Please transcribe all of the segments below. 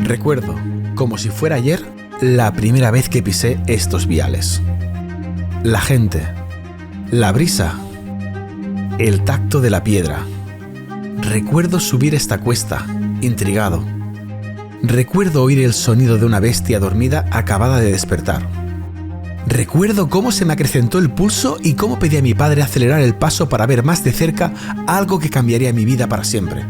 Recuerdo, como si fuera ayer, la primera vez que pisé estos viales. La gente, la brisa, el tacto de la piedra. Recuerdo subir esta cuesta, intrigado. Recuerdo oír el sonido de una bestia dormida acabada de despertar. Recuerdo cómo se me acrecentó el pulso y cómo pedí a mi padre acelerar el paso para ver más de cerca algo que cambiaría mi vida para siempre.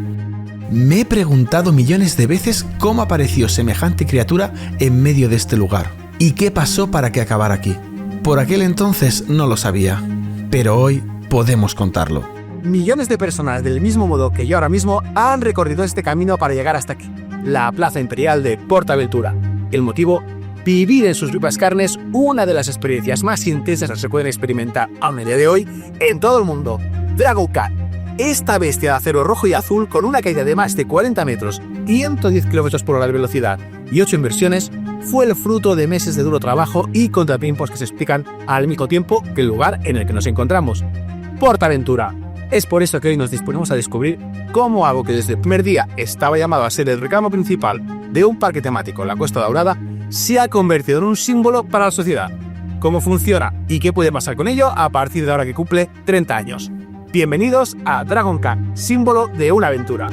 Me he preguntado millones de veces cómo apareció semejante criatura en medio de este lugar y qué pasó para que acabara aquí. Por aquel entonces no lo sabía, pero hoy podemos contarlo. Millones de personas del mismo modo que yo ahora mismo han recorrido este camino para llegar hasta aquí, la Plaza Imperial de PortAventura. El motivo: vivir en sus vivas carnes una de las experiencias más intensas que se pueden experimentar aún el día de hoy en todo el mundo, Dragon Khan. Esta bestia de acero rojo y azul con una caída de más de 40 metros, 110 km/h de velocidad y 8 inversiones, fue el fruto de meses de duro trabajo y contratiempos que se explican al mismo tiempo que el lugar en el que nos encontramos, PortAventura. Es por eso que hoy nos disponemos a descubrir cómo algo que desde el primer día estaba llamado a ser el reclamo principal de un parque temático en la Costa Daurada se ha convertido en un símbolo para la sociedad. Cómo funciona y qué puede pasar con ello a partir de ahora que cumple 30 años. Bienvenidos a Dragon Khan, símbolo de una aventura.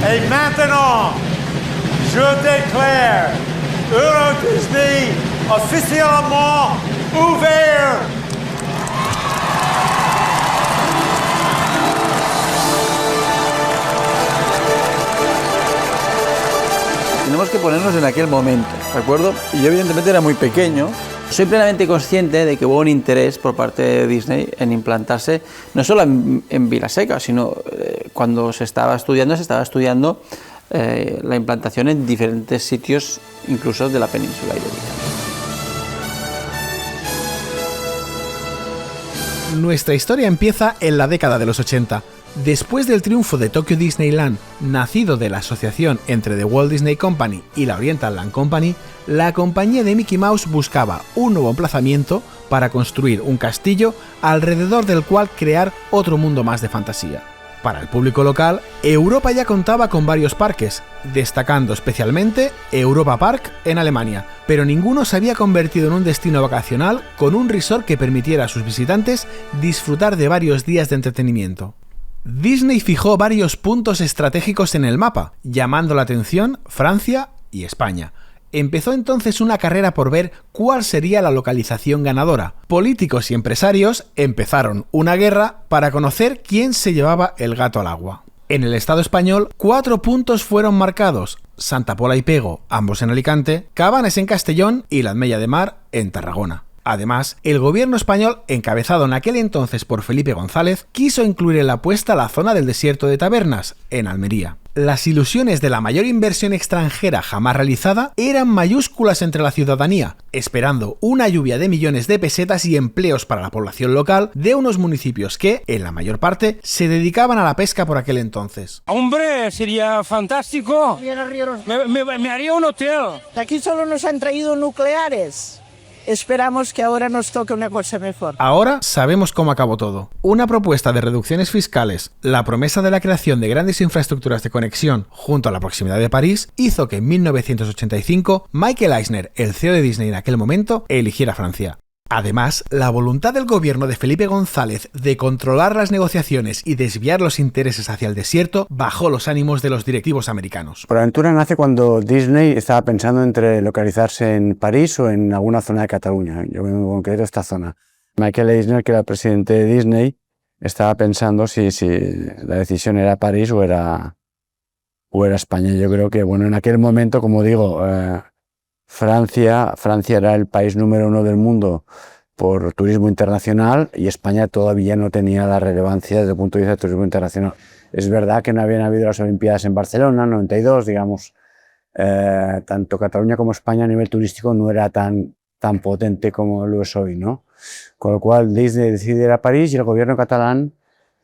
Et maintenant, je déclare Euro Disney officiellement ouvert. Tenemos que ponernos en aquel momento, ¿de acuerdo? Y yo evidentemente era muy pequeño. Soy plenamente consciente de que hubo un interés por parte de Disney en implantarse no solo en Vilaseca, sino cuando se estaba estudiando la implantación en diferentes sitios, incluso de la península ibérica. Nuestra historia empieza en la década de los 80. Después del triunfo de Tokyo Disneyland, nacido de la asociación entre The Walt Disney Company y la Oriental Land Company, la compañía de Mickey Mouse buscaba un nuevo emplazamiento para construir un castillo alrededor del cual crear otro mundo más de fantasía. Para el público local, Europa ya contaba con varios parques, destacando especialmente Europa Park en Alemania, pero ninguno se había convertido en un destino vacacional con un resort que permitiera a sus visitantes disfrutar de varios días de entretenimiento. Disney fijó varios puntos estratégicos en el mapa, llamando la atención Francia y España. Empezó entonces una carrera por ver cuál sería la localización ganadora. Políticos y empresarios empezaron una guerra para conocer quién se llevaba el gato al agua. En el Estado español, 4 puntos fueron marcados: Santa Pola y Pego, ambos en Alicante, Cabanes en Castellón y la Ametlla de Mar en Tarragona. Además, el gobierno español, encabezado en aquel entonces por Felipe González, quiso incluir en la apuesta la zona del desierto de Tabernas, en Almería. Las ilusiones de la mayor inversión extranjera jamás realizada eran mayúsculas entre la ciudadanía, esperando una lluvia de millones de pesetas y empleos para la población local de unos municipios que, en la mayor parte, se dedicaban a la pesca por aquel entonces. ¡Hombre, sería fantástico! Me haría un hotel. Aquí solo nos han traído nucleares. Esperamos que ahora nos toque una cosa mejor. Ahora sabemos cómo acabó todo. Una propuesta de reducciones fiscales, la promesa de la creación de grandes infraestructuras de conexión junto a la proximidad de París, hizo que en 1985 Michael Eisner, el CEO de Disney en aquel momento, eligiera Francia. Además, la voluntad del gobierno de Felipe González de controlar las negociaciones y desviar los intereses hacia el desierto bajó los ánimos de los directivos americanos. PortAventura nace cuando Disney estaba pensando entre localizarse en París o en alguna zona de Cataluña. Yo en concreto esta zona. Michael Eisner, que era el presidente de Disney, estaba pensando si la decisión era París o era España. Yo creo que, bueno, en aquel momento, como digo, Francia era el país número 1 del mundo por turismo internacional y España todavía no tenía la relevancia desde el punto de vista del turismo internacional. Es verdad que no habían habido las Olimpiadas en Barcelona, en 92, digamos. Tanto Cataluña como España a nivel turístico no era tan potente como lo es hoy, ¿no? Con lo cual Disney decide ir a París y el gobierno catalán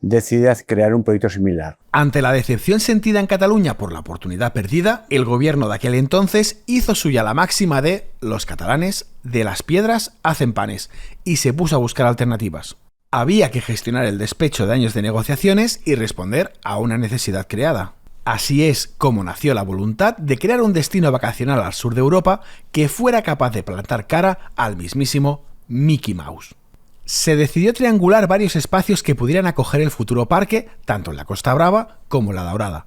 decide crear un proyecto similar. Ante la decepción sentida en Cataluña por la oportunidad perdida, el gobierno de aquel entonces hizo suya la máxima de los catalanes, de las piedras hacen panes, y se puso a buscar alternativas. Había que gestionar el despecho de años de negociaciones y responder a una necesidad creada. Así es como nació la voluntad de crear un destino vacacional al sur de Europa que fuera capaz de plantar cara al mismísimo Mickey Mouse. Se decidió triangular varios espacios que pudieran acoger el futuro parque, tanto en la Costa Brava como en la Daurada.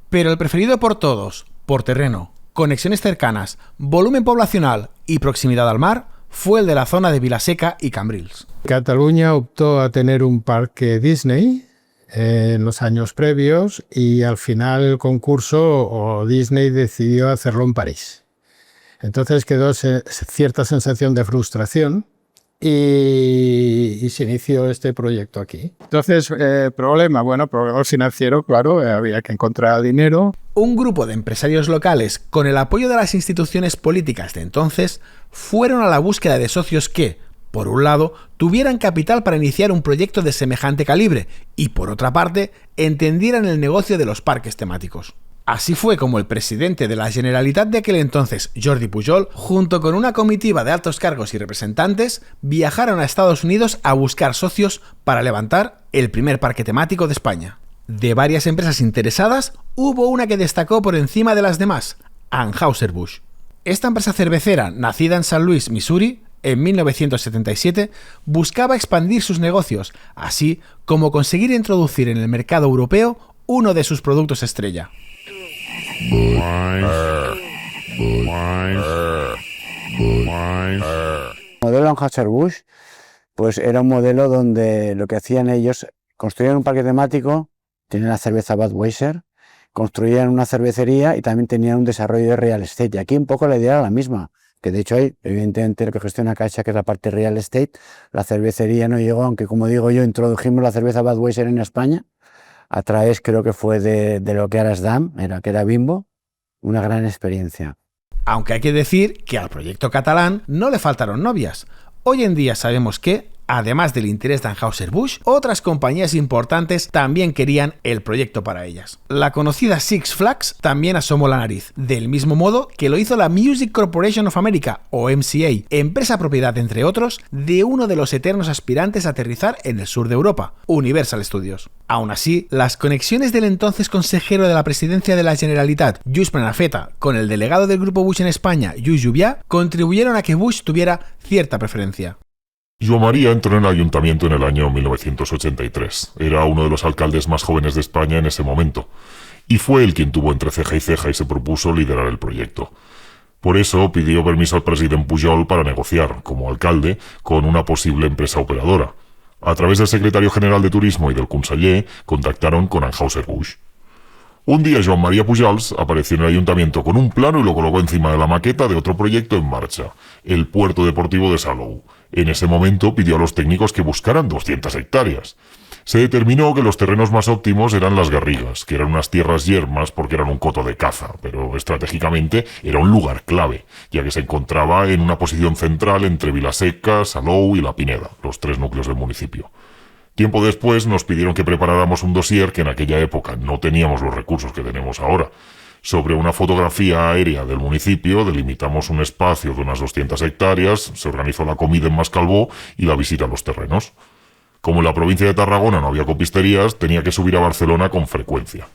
Pero el preferido por todos, por terreno, conexiones cercanas, volumen poblacional y proximidad al mar, fue el de la zona de Vilaseca y Cambrils. Cataluña optó a tener un parque Disney en los años previos y al final el concurso o Disney decidió hacerlo en París. Entonces quedó cierta sensación de frustración y se inició este proyecto aquí. Entonces, problema financiero, claro, había que encontrar dinero. Un grupo de empresarios locales, con el apoyo de las instituciones políticas de entonces, fueron a la búsqueda de socios que, por un lado, tuvieran capital para iniciar un proyecto de semejante calibre y, por otra parte, entendieran el negocio de los parques temáticos. Así fue como el presidente de la Generalitat de aquel entonces, Jordi Pujol, junto con una comitiva de altos cargos y representantes, viajaron a Estados Unidos a buscar socios para levantar el primer parque temático de España. De varias empresas interesadas, hubo una que destacó por encima de las demás, Anheuser-Busch. Esta empresa cervecera, nacida en San Luis, Missouri, en 1977, buscaba expandir sus negocios, así como conseguir introducir en el mercado europeo uno de sus productos estrella. El modelo Anheuser-Busch pues era un modelo donde lo que hacían ellos, construían un parque temático, tenían la cerveza Budweiser, construían una cervecería y también tenían un desarrollo de real estate. Y aquí un poco la idea era la misma, que de hecho hay, evidentemente, lo que gestiona Caixa, que es la parte real estate. La cervecería no llegó, aunque como digo yo, introdujimos la cerveza Budweiser en España, a través creo que fue de lo que era SDAM, que era Bimbo, una gran experiencia. Aunque hay que decir que al proyecto catalán no le faltaron novias. Hoy en día sabemos que, además del interés de Anheuser-Busch, otras compañías importantes también querían el proyecto para ellas. La conocida Six Flags también asomó la nariz, del mismo modo que lo hizo la Music Corporation of America, o MCA, empresa propiedad, entre otros, de uno de los eternos aspirantes a aterrizar en el sur de Europa, Universal Studios. Aún así, las conexiones del entonces consejero de la presidencia de la Generalitat, Lluís Prenafeta, con el delegado del grupo Bush en España, Lluís Lluvià, contribuyeron a que Bush tuviera cierta preferencia. Joan María entró en el ayuntamiento en el año 1983. Era uno de los alcaldes más jóvenes de España en ese momento. Y fue él quien tuvo entre ceja y ceja y se propuso liderar el proyecto. Por eso pidió permiso al presidente Pujol para negociar, como alcalde, con una posible empresa operadora. A través del secretario general de Turismo y del conseller, contactaron con Anheuser-Busch. Un día Joan María Pujols apareció en el ayuntamiento con un plano y lo colocó encima de la maqueta de otro proyecto en marcha, el puerto deportivo de Salou. En ese momento pidió a los técnicos que buscaran 200 hectáreas. Se determinó que los terrenos más óptimos eran las Garrigas, que eran unas tierras yermas porque eran un coto de caza, pero estratégicamente era un lugar clave, ya que se encontraba en una posición central entre Vilaseca, Salou y La Pineda, los 3 núcleos del municipio. Tiempo después nos pidieron que preparáramos un dossier que en aquella época no teníamos los recursos que tenemos ahora. Sobre una fotografía aérea del municipio delimitamos un espacio de unas 200 hectáreas, se organizó la comida en Mascalbó y la visita a los terrenos. Como en la provincia de Tarragona no había copisterías, tenía que subir a Barcelona con frecuencia.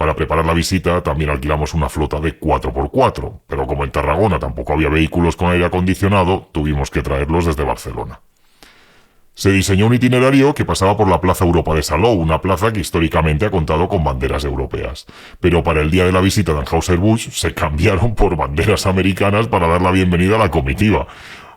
Para preparar la visita también alquilamos una flota de 4x4, pero como en Tarragona tampoco había vehículos con aire acondicionado, tuvimos que traerlos desde Barcelona. Se diseñó un itinerario que pasaba por la Plaza Europa de Salou, una plaza que históricamente ha contado con banderas europeas. Pero para el día de la visita de Anheuser-Busch se cambiaron por banderas americanas para dar la bienvenida a la comitiva.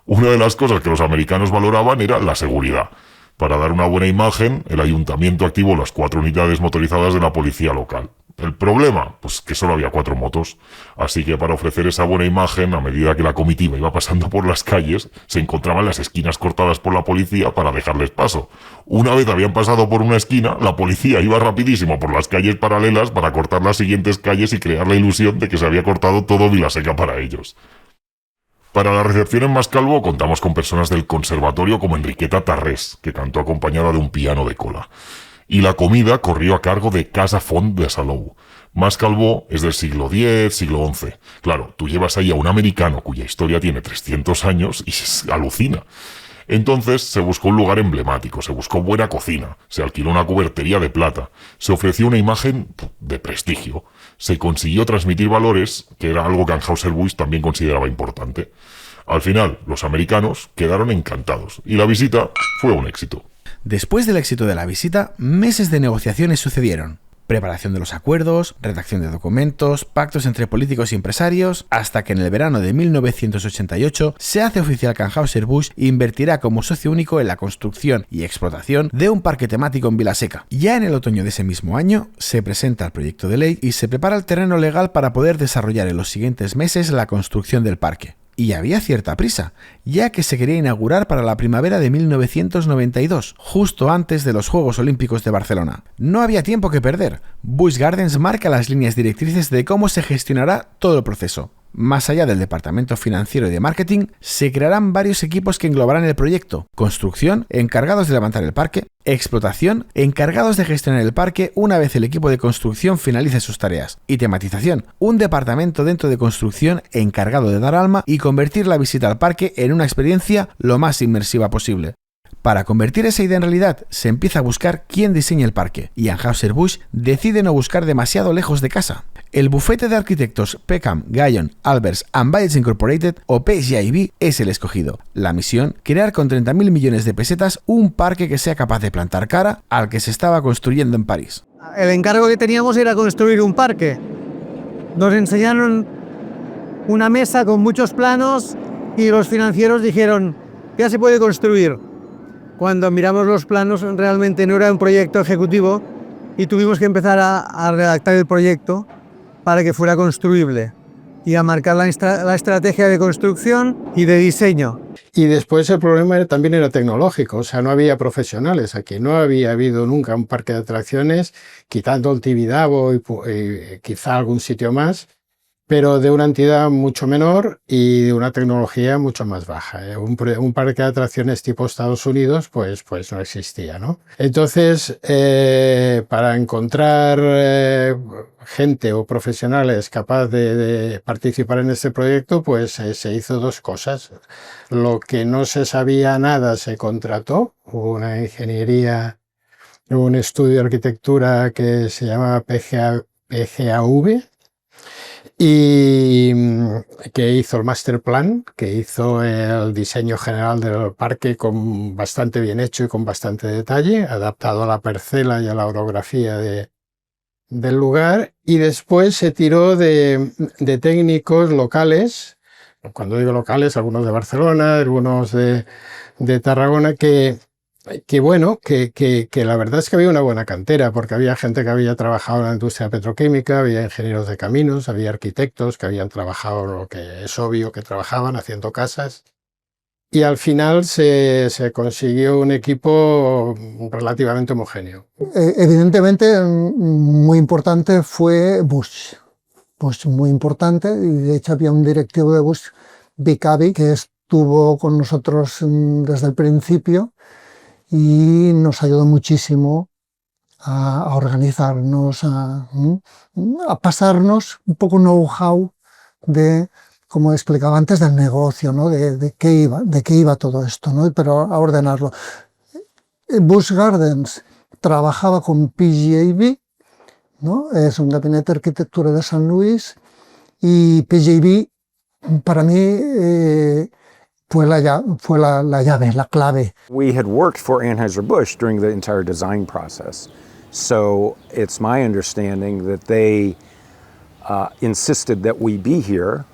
Una de las cosas que los americanos valoraban era la seguridad. Para dar una buena imagen, el ayuntamiento activó las 4 unidades motorizadas de la policía local. ¿El problema? Pues que solo había 4 motos. Así que para ofrecer esa buena imagen, a medida que la comitiva iba pasando por las calles, se encontraban las esquinas cortadas por la policía para dejarles paso. Una vez habían pasado por una esquina, la policía iba rapidísimo por las calles paralelas para cortar las siguientes calles y crear la ilusión de que se había cortado todo Vilaseca para ellos. Para la recepción en Mascalvo contamos con personas del conservatorio como Enriqueta Tarrés, que cantó acompañada de un piano de cola. Y la comida corrió a cargo de Casa Font de Salou. Mascalvo es del siglo X, siglo XI. Claro, tú llevas ahí a un americano cuya historia tiene 300 años y se alucina. Entonces se buscó un lugar emblemático, se buscó buena cocina, se alquiló una cubertería de plata, se ofreció una imagen de prestigio, se consiguió transmitir valores, que era algo que Anheuser-Busch también consideraba importante. Al final, los americanos quedaron encantados y la visita fue un éxito. Después del éxito de la visita, meses de negociaciones sucedieron. Preparación de los acuerdos, redacción de documentos, pactos entre políticos y empresarios, hasta que en el verano de 1988 se hace oficial que Anheuser-Busch invertirá como socio único en la construcción y explotación de un parque temático en Vilaseca. Ya en el otoño de ese mismo año se presenta el proyecto de ley y se prepara el terreno legal para poder desarrollar en los siguientes meses la construcción del parque. Y había cierta prisa, ya que se quería inaugurar para la primavera de 1992, justo antes de los Juegos Olímpicos de Barcelona. No había tiempo que perder. Busch Gardens marca las líneas directrices de cómo se gestionará todo el proceso. Más allá del departamento financiero y de marketing, se crearán varios equipos que englobarán el proyecto. Construcción, encargados de levantar el parque. Explotación, encargados de gestionar el parque una vez el equipo de construcción finalice sus tareas. Y tematización, un departamento dentro de construcción encargado de dar alma y convertir la visita al parque en una experiencia lo más inmersiva posible. Para convertir esa idea en realidad, se empieza a buscar quién diseñe el parque, y Anheuser-Busch decide no buscar demasiado lejos de casa. El bufete de arquitectos Peckham, Guyon, Albers & Bates Incorporated, o PGIB, es el escogido. La misión, crear con 30.000 millones de pesetas un parque que sea capaz de plantar cara al que se estaba construyendo en París. El encargo que teníamos era construir un parque. Nos enseñaron una mesa con muchos planos y los financieros dijeron, ya se puede construir. Cuando miramos los planos realmente no era un proyecto ejecutivo y tuvimos que empezar a redactar el proyecto para que fuera construible y a marcar la estrategia de construcción y de diseño. Y después el problema también era tecnológico, o sea, no había profesionales aquí, no había habido nunca un parque de atracciones, quitando el Tibidabo y quizá algún sitio más, pero de una entidad mucho menor y de una tecnología mucho más baja. Un parque de atracciones tipo Estados Unidos, pues no existía, ¿no? Entonces, para encontrar gente o profesionales capaz de participar en este proyecto, pues se hizo dos cosas. Lo que no se sabía nada se contrató, una ingeniería, un estudio de arquitectura que se llama PGAV, y que hizo el master plan, que hizo el diseño general del parque bastante bien hecho y con bastante detalle, adaptado a la parcela y a la orografía del lugar, y después se tiró de técnicos locales, cuando digo locales, algunos de Barcelona, algunos de Tarragona, que la verdad es que había una buena cantera, porque había gente que había trabajado en la industria petroquímica, había ingenieros de caminos, había arquitectos que habían trabajado, lo que es obvio que trabajaban haciendo casas, y al final se consiguió un equipo relativamente homogéneo. Evidentemente, muy importante fue Busch. Busch muy importante, y de hecho había un directivo de Busch, Vicavi, que estuvo con nosotros desde el principio, y nos ayudó muchísimo a organizarnos, a pasarnos un poco know-how de, como explicaba antes, del negocio, ¿no? de qué iba todo esto, ¿no? Pero a ordenarlo. Busch Gardens trabajaba con PGAV, ¿no? Es un gabinete de arquitectura de San Luis y PJB para mí fue la llave, la clave. We had worked for Anheuser-Busch during the entire design process, so it's my understanding that they insisted that we be here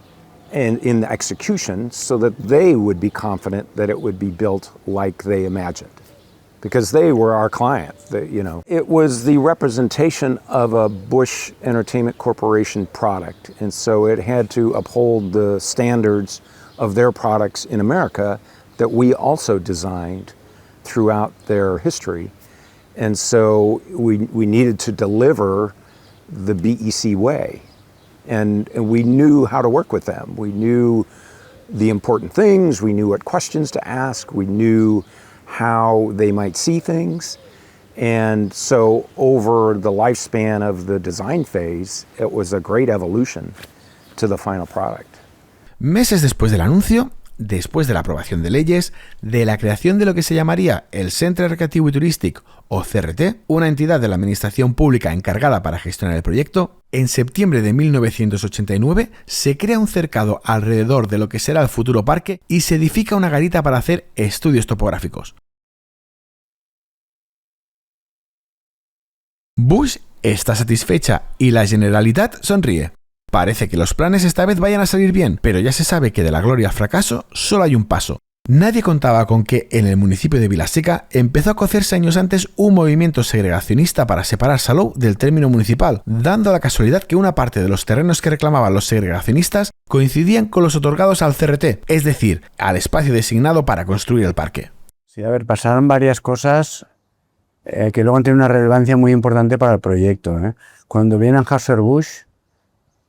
and in the execution so that they would be confident that it would be built like they imagined. Because they were our client, you know. It was the representation of a Busch Entertainment Corporation product, and so it had to uphold the standards of their products in America that we also designed throughout their history. And so we needed to deliver the BEC way. And we knew how to work with them. We knew the important things, we knew what questions to ask, we knew how they might see things. And so over the lifespan of the design phase, it was a great evolution to the final product. Meses después del anuncio, después de la aprobación de leyes, de la creación de lo que se llamaría el Centre Recreativo y Turístic, o CRT, una entidad de la administración pública encargada para gestionar el proyecto, en septiembre de 1989 se crea un cercado alrededor de lo que será el futuro parque y se edifica una garita para hacer estudios topográficos. Busch está satisfecha y la Generalitat sonríe. Parece que los planes esta vez vayan a salir bien, pero ya se sabe que de la gloria al fracaso solo hay un paso. Nadie contaba con que en el municipio de Vilaseca empezó a cocerse años antes un movimiento segregacionista para separar Salou del término municipal, dando la casualidad que una parte de los terrenos que reclamaban los segregacionistas coincidían con los otorgados al CRT, es decir, al espacio designado para construir el parque. Sí, a ver, pasaron varias cosas que luego han tenido una relevancia muy importante para el proyecto. Cuando viene Anheuser-Busch,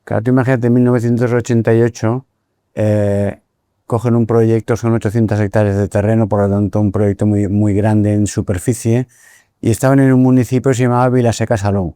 claro, tú imagínate, en 1988 cogen un proyecto, son 800 hectáreas de terreno, por lo tanto un proyecto muy grande en superficie, y estaban en un municipio que se llamaba Vilaseca-Salou.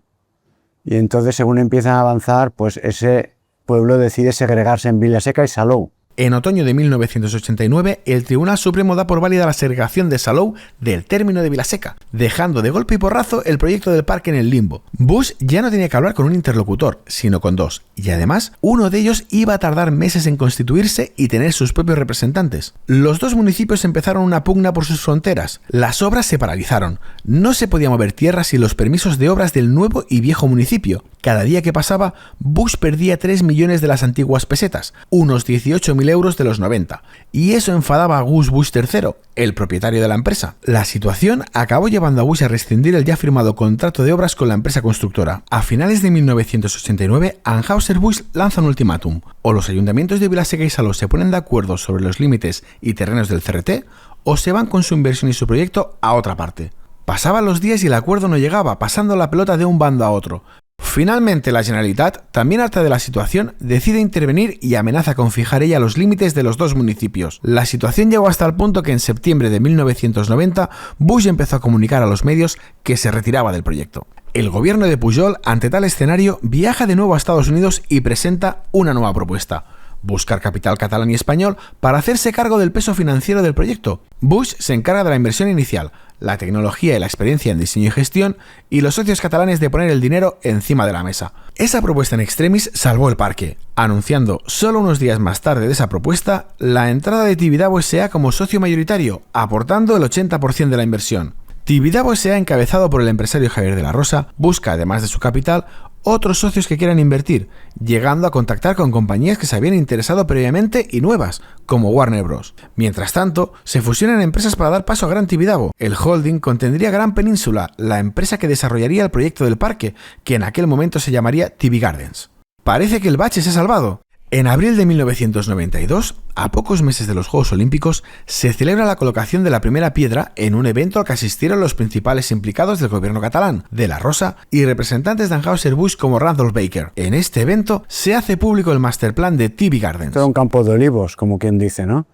Y entonces, según empiezan a avanzar, pues ese pueblo decide segregarse en Vilaseca y Salou. En otoño de 1989, el Tribunal Supremo da por válida la segregación de Salou del término de Vilaseca, dejando de golpe y porrazo el proyecto del parque en el limbo. Busch ya no tenía que hablar con un interlocutor, sino con dos, y además, uno de ellos iba a tardar meses en constituirse y tener sus propios representantes. Los dos municipios empezaron una pugna por sus fronteras. Las obras se paralizaron. No se podía mover tierra sin los permisos de obras del nuevo y viejo municipio. Cada día que pasaba, Busch perdía 3 millones de las antiguas pesetas, unos 18.000 euros de los 90, y eso enfadaba a Gus Busch III, el propietario de la empresa. La situación acabó llevando a Busch a rescindir el ya firmado contrato de obras con la empresa constructora. A finales de 1989, Anheuser-Busch lanza un ultimátum: o los ayuntamientos de Vilaseca y Salou se ponen de acuerdo sobre los límites y terrenos del CRT, o se van con su inversión y su proyecto a otra parte. Pasaban los días y el acuerdo no llegaba, pasando la pelota de un bando a otro. Finalmente, la Generalitat, también harta de la situación, decide intervenir y amenaza con fijar ella los límites de los dos municipios. La situación llegó hasta el punto que en septiembre de 1990 Busch empezó a comunicar a los medios que se retiraba del proyecto. El gobierno de Pujol, ante tal escenario, viaja de nuevo a Estados Unidos y presenta una nueva propuesta: buscar capital catalán y español para hacerse cargo del peso financiero del proyecto. Busch se encarga de la inversión inicial, la tecnología y la experiencia en diseño y gestión, y los socios catalanes de poner el dinero encima de la mesa. Esa propuesta en extremis salvó el parque, anunciando solo unos días más tarde de esa propuesta la entrada de Tibidabo S.A. como socio mayoritario, aportando el 80% de la inversión. Tibidabo S.A., encabezado por el empresario Javier de la Rosa, busca, además de su capital, otros socios que quieran invertir, llegando a contactar con compañías que se habían interesado previamente y nuevas, como Warner Bros. Mientras tanto, se fusionan empresas para dar paso a Gran Tibidabo. El holding contendría Gran Península, la empresa que desarrollaría el proyecto del parque, que en aquel momento se llamaría Tibi Gardens. Parece que el bache se ha salvado. En abril de 1992, a pocos meses de los Juegos Olímpicos, se celebra la colocación de la primera piedra en un evento al que asistieron los principales implicados del gobierno catalán, de la Rosa, y representantes de Anheuser-Busch como Randolph Baker. En este evento se hace público el masterplan de Tibi Gardens. Todo un campo de olivos, como quien dice, ¿no?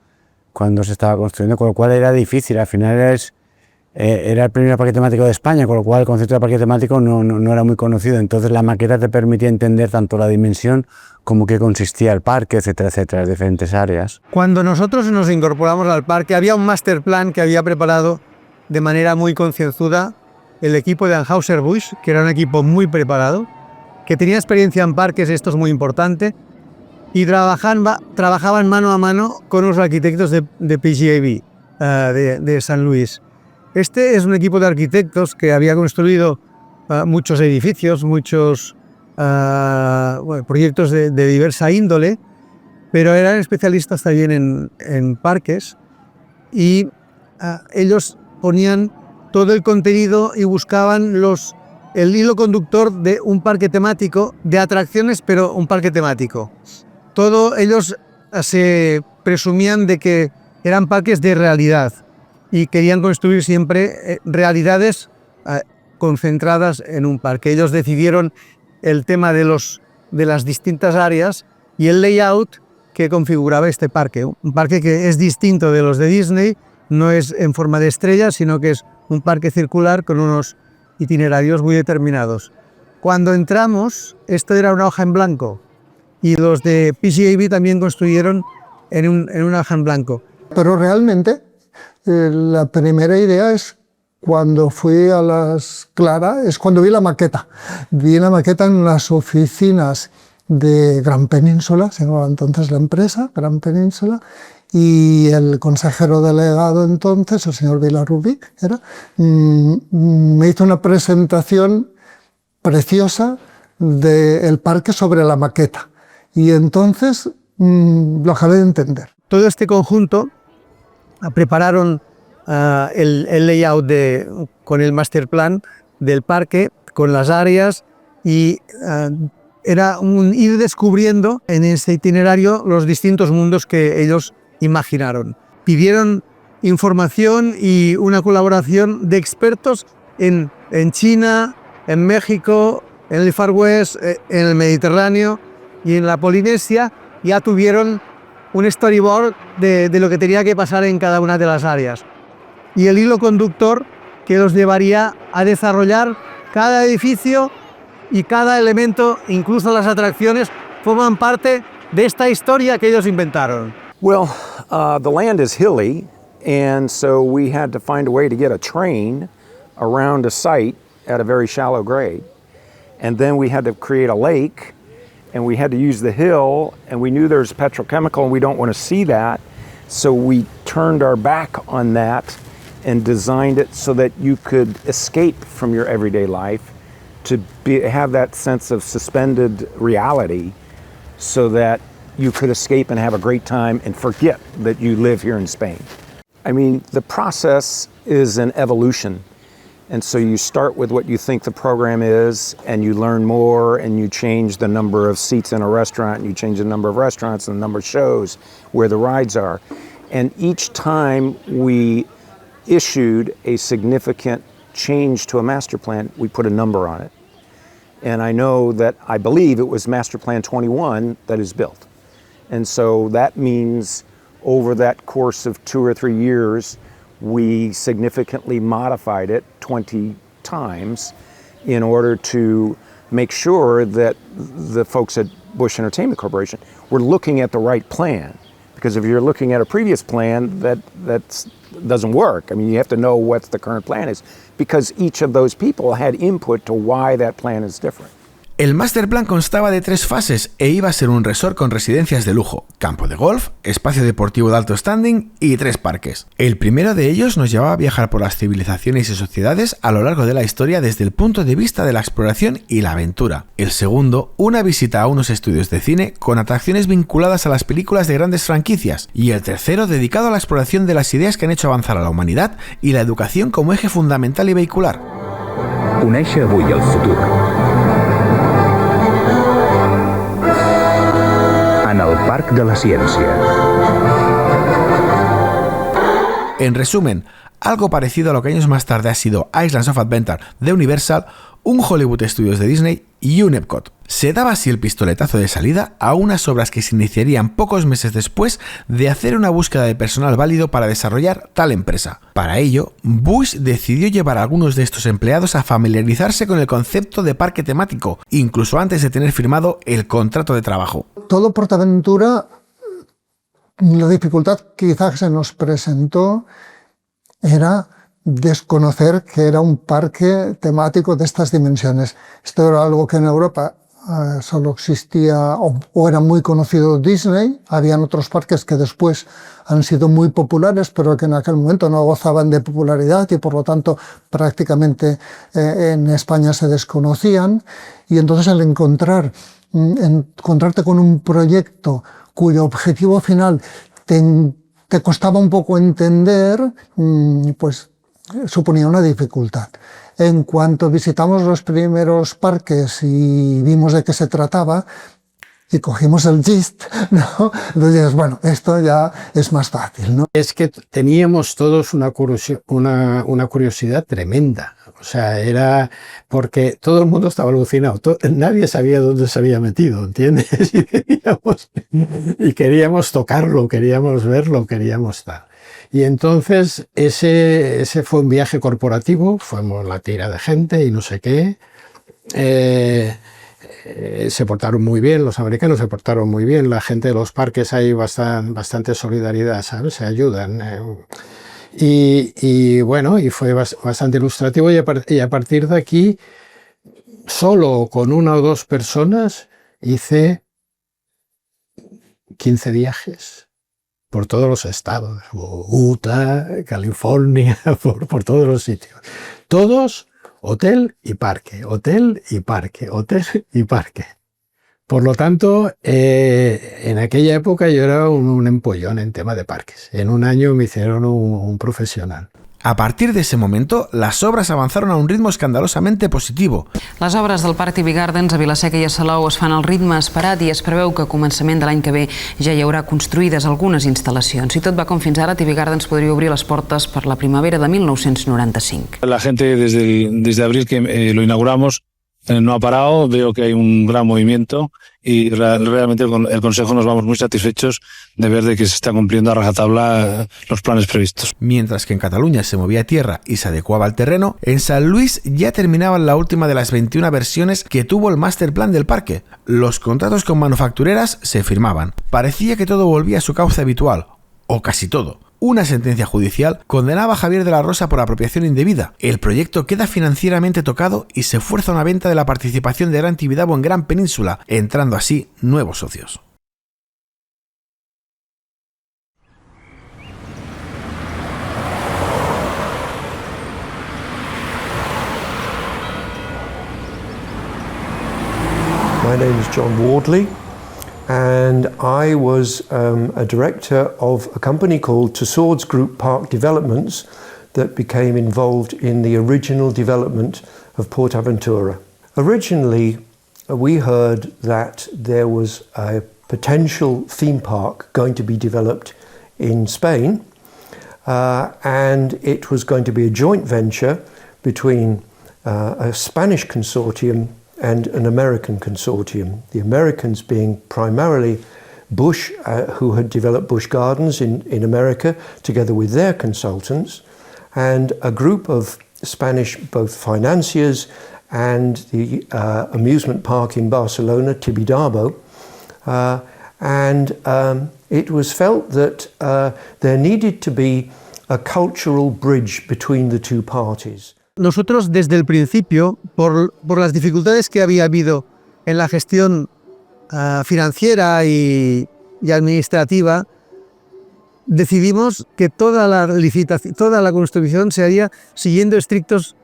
Cuando se estaba construyendo, con lo cual era difícil. Al final era el primer parque temático de España, con lo cual el concepto de parque temático no era muy conocido. Entonces la maqueta te permitía entender tanto la dimensión como qué consistía el parque, etcétera, etcétera, diferentes áreas. Cuando nosotros nos incorporamos al parque, había un master plan que había preparado de manera muy concienzuda el equipo de Anheuser-Busch, que era un equipo muy preparado, que tenía experiencia en parques, esto es muy importante, y trabajaban mano a mano con los arquitectos de PGAV, de San Luis. Este es un equipo de arquitectos que había construido muchos edificios, muchos proyectos de diversa índole, pero eran especialistas también en parques, y ellos ponían todo el contenido y buscaban el hilo conductor de un parque temático, de atracciones, pero un parque temático. Ellos se presumían de que eran parques de realidad y querían construir siempre realidades concentradas en un parque. Ellos decidieron el tema de las distintas áreas y el layout que configuraba este parque. Un parque que es distinto de los de Disney, no es en forma de estrella, sino que es un parque circular con unos itinerarios muy determinados. Cuando entramos, esto era una hoja en blanco, y los de PGAV también construyeron en una hoja en blanco. Pero realmente la primera idea es cuando fui a Las Claras, es cuando vi la maqueta. Vi la maqueta en las oficinas de Gran Península, se llamaba entonces la empresa, Gran Península, y el consejero delegado entonces, el señor Vilarrubí, me hizo una presentación preciosa del parque sobre la maqueta. Y entonces lo acabé de entender. Todo este conjunto prepararon el layout con el master plan del parque, con las áreas, y era ir descubriendo en este itinerario los distintos mundos que ellos imaginaron. Pidieron información y una colaboración de expertos en China, en México, en el Far West, en el Mediterráneo y en la Polinesia. Ya tuvieron un storyboard de lo que tenía que pasar en cada una de las áreas. Y el hilo conductor que los llevaría a desarrollar cada edificio y cada elemento, incluso las atracciones, forman parte de esta historia que ellos inventaron. Well, the land is hilly, and so we had to find a way to get a train around a site at a very shallow grade. And then we had to create a lake, and we had to use the hill, and we knew there's petrochemical, and we don't want to see that. So we turned our back on that and designed it so that you could escape from your everyday life, to have that sense of suspended reality, so that you could escape and have a great time and forget that you live here in Spain. I mean, the process is an evolution. And so you start with what you think the program is, and you learn more, and you change the number of seats in a restaurant, and you change the number of restaurants and the number of shows, where the rides are. And each time we issued a significant change to a master plan, we put a number on it. And I believe it was Master Plan 21 that is built. And so that means over that course of 2 or 3 years, we significantly modified it 20 times in order to make sure that the folks at Busch Entertainment Corporation were looking at the right plan. Because if you're looking at a previous plan, that doesn't work. I mean, you have to know what the current plan is, because each of those people had input to why that plan is different. El master plan constaba de 3 fases e iba a ser un resort con residencias de lujo, campo de golf, espacio deportivo de alto standing y 3 parques. El primero de ellos nos llevaba a viajar por las civilizaciones y sociedades a lo largo de la historia desde el punto de vista de la exploración y la aventura. El segundo, una visita a unos estudios de cine con atracciones vinculadas a las películas de grandes franquicias. Y el tercero, dedicado a la exploración de las ideas que han hecho avanzar a la humanidad y la educación como eje fundamental y vehicular. Conèixer avui el futur. En el Parc de la Ciència. En resumen, algo parecido a lo que años más tarde ha sido Islands of Adventure de Universal, un Hollywood Studios de Disney y un Epcot. Se daba así el pistoletazo de salida a unas obras que se iniciarían pocos meses después de hacer una búsqueda de personal válido para desarrollar tal empresa. Para ello, Busch decidió llevar a algunos de estos empleados a familiarizarse con el concepto de parque temático, incluso antes de tener firmado el contrato de trabajo. Todo PortAventura, la dificultad que quizás se nos presentó era desconocer que era un parque temático de estas dimensiones. Esto era algo que en Europa solo existía o era muy conocido Disney. Habían otros parques que después han sido muy populares, pero que en aquel momento no gozaban de popularidad y por lo tanto prácticamente en España se desconocían. Y entonces el encontrarte con un proyecto cuyo objetivo final te costaba un poco entender, pues suponía una dificultad. En cuanto visitamos los primeros parques y vimos de qué se trataba, y cogimos el gist, ¿no? Entonces, bueno, esto ya es más fácil, ¿no? Es que teníamos todos una curiosidad tremenda. O sea, era porque todo el mundo estaba alucinado. Nadie sabía dónde se había metido, ¿entiendes? Y queríamos tocarlo, queríamos verlo, queríamos tal. Y entonces ese fue un viaje corporativo, fuimos la tira de gente y no sé qué. Se portaron muy bien, los americanos se portaron muy bien, la gente de los parques hay bastante solidaridad, ¿sabes? Se ayudan. Y bueno, y fue bastante ilustrativo y a partir de aquí, solo con 1 o 2 personas, hice 15 viajes por todos los estados, Utah, California, por todos los sitios. Todos hotel y parque, hotel y parque, hotel y parque. Por lo tanto, en aquella época yo era un empollón en tema de parques. En un año me hicieron un profesional. A partir de ese momento, las obras avanzaron a un ritmo escandalosamente positivo. Les obres del Parc TV Gardens a Vila-seca i a Salou es fan al ritme esperat i es preveu que a començament de l'any que ve ja hi haurà construïdes algunes instal·lacions. Si tot va com fins ara, TV Gardens podria obrir les portes per la primavera de 1995. La gente desde abril que lo inauguramos no ha parado, veo que hay un gran movimiento y realmente el Consejo nos vamos muy satisfechos de ver de que se está cumpliendo a rajatabla los planes previstos. Mientras que en Cataluña se movía tierra y se adecuaba al terreno, en San Luis ya terminaban la última de las 21 versiones que tuvo el master plan del parque. Los contratos con manufactureras se firmaban. Parecía que todo volvía a su cauce habitual, o casi todo. Una sentencia judicial condenaba a Javier de la Rosa por apropiación indebida. El proyecto queda financieramente tocado y se fuerza una venta de la participación de Gran Tibidabo en Gran Península, entrando así nuevos socios. My name is John Wardley. And I was a director of a company called Tussauds Group Park Developments that became involved in the original development of PortAventura. Originally, we heard that there was a potential theme park going to be developed in Spain, and it was going to be a joint venture between a Spanish consortium and an American consortium. The Americans being primarily Busch, who had developed Busch Gardens in America, together with their consultants, and a group of Spanish both financiers and the amusement park in Barcelona, Tibidabo, and it was felt that there needed to be a cultural bridge between the two parties. Nosotros desde el principio, por las dificultades que había habido en la gestión financiera y administrativa, decidimos que toda la construcción se haría siguiendo estrictos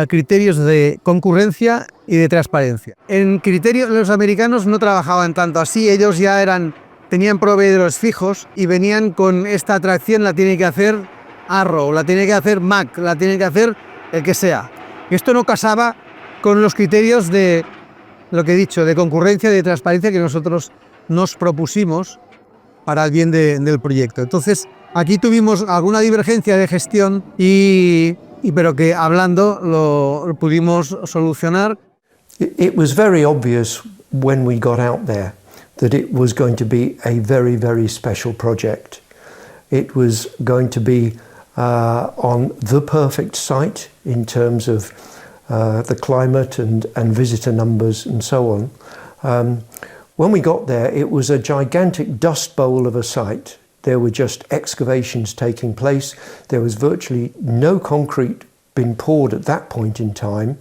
criterios de concurrencia y de transparencia. En criterios los americanos no trabajaban tanto así, ellos ya tenían proveedores fijos y venían con esta atracción, la tiene que hacer Arrow, la tiene que hacer Mac, la tiene que hacer el que sea. Esto no casaba con los criterios de lo que he dicho, de concurrencia y de transparencia que nosotros nos propusimos para el bien del proyecto. Entonces, aquí tuvimos alguna divergencia de gestión, pero que hablando lo pudimos solucionar. It was very obvious when we got out there that it was going to be a very, very special project. It was going to be on the perfect site in terms of the climate and visitor numbers and so on. When we got there, it was a gigantic dust bowl of a site. There were just excavations taking place. There was virtually no concrete being poured at that point in time.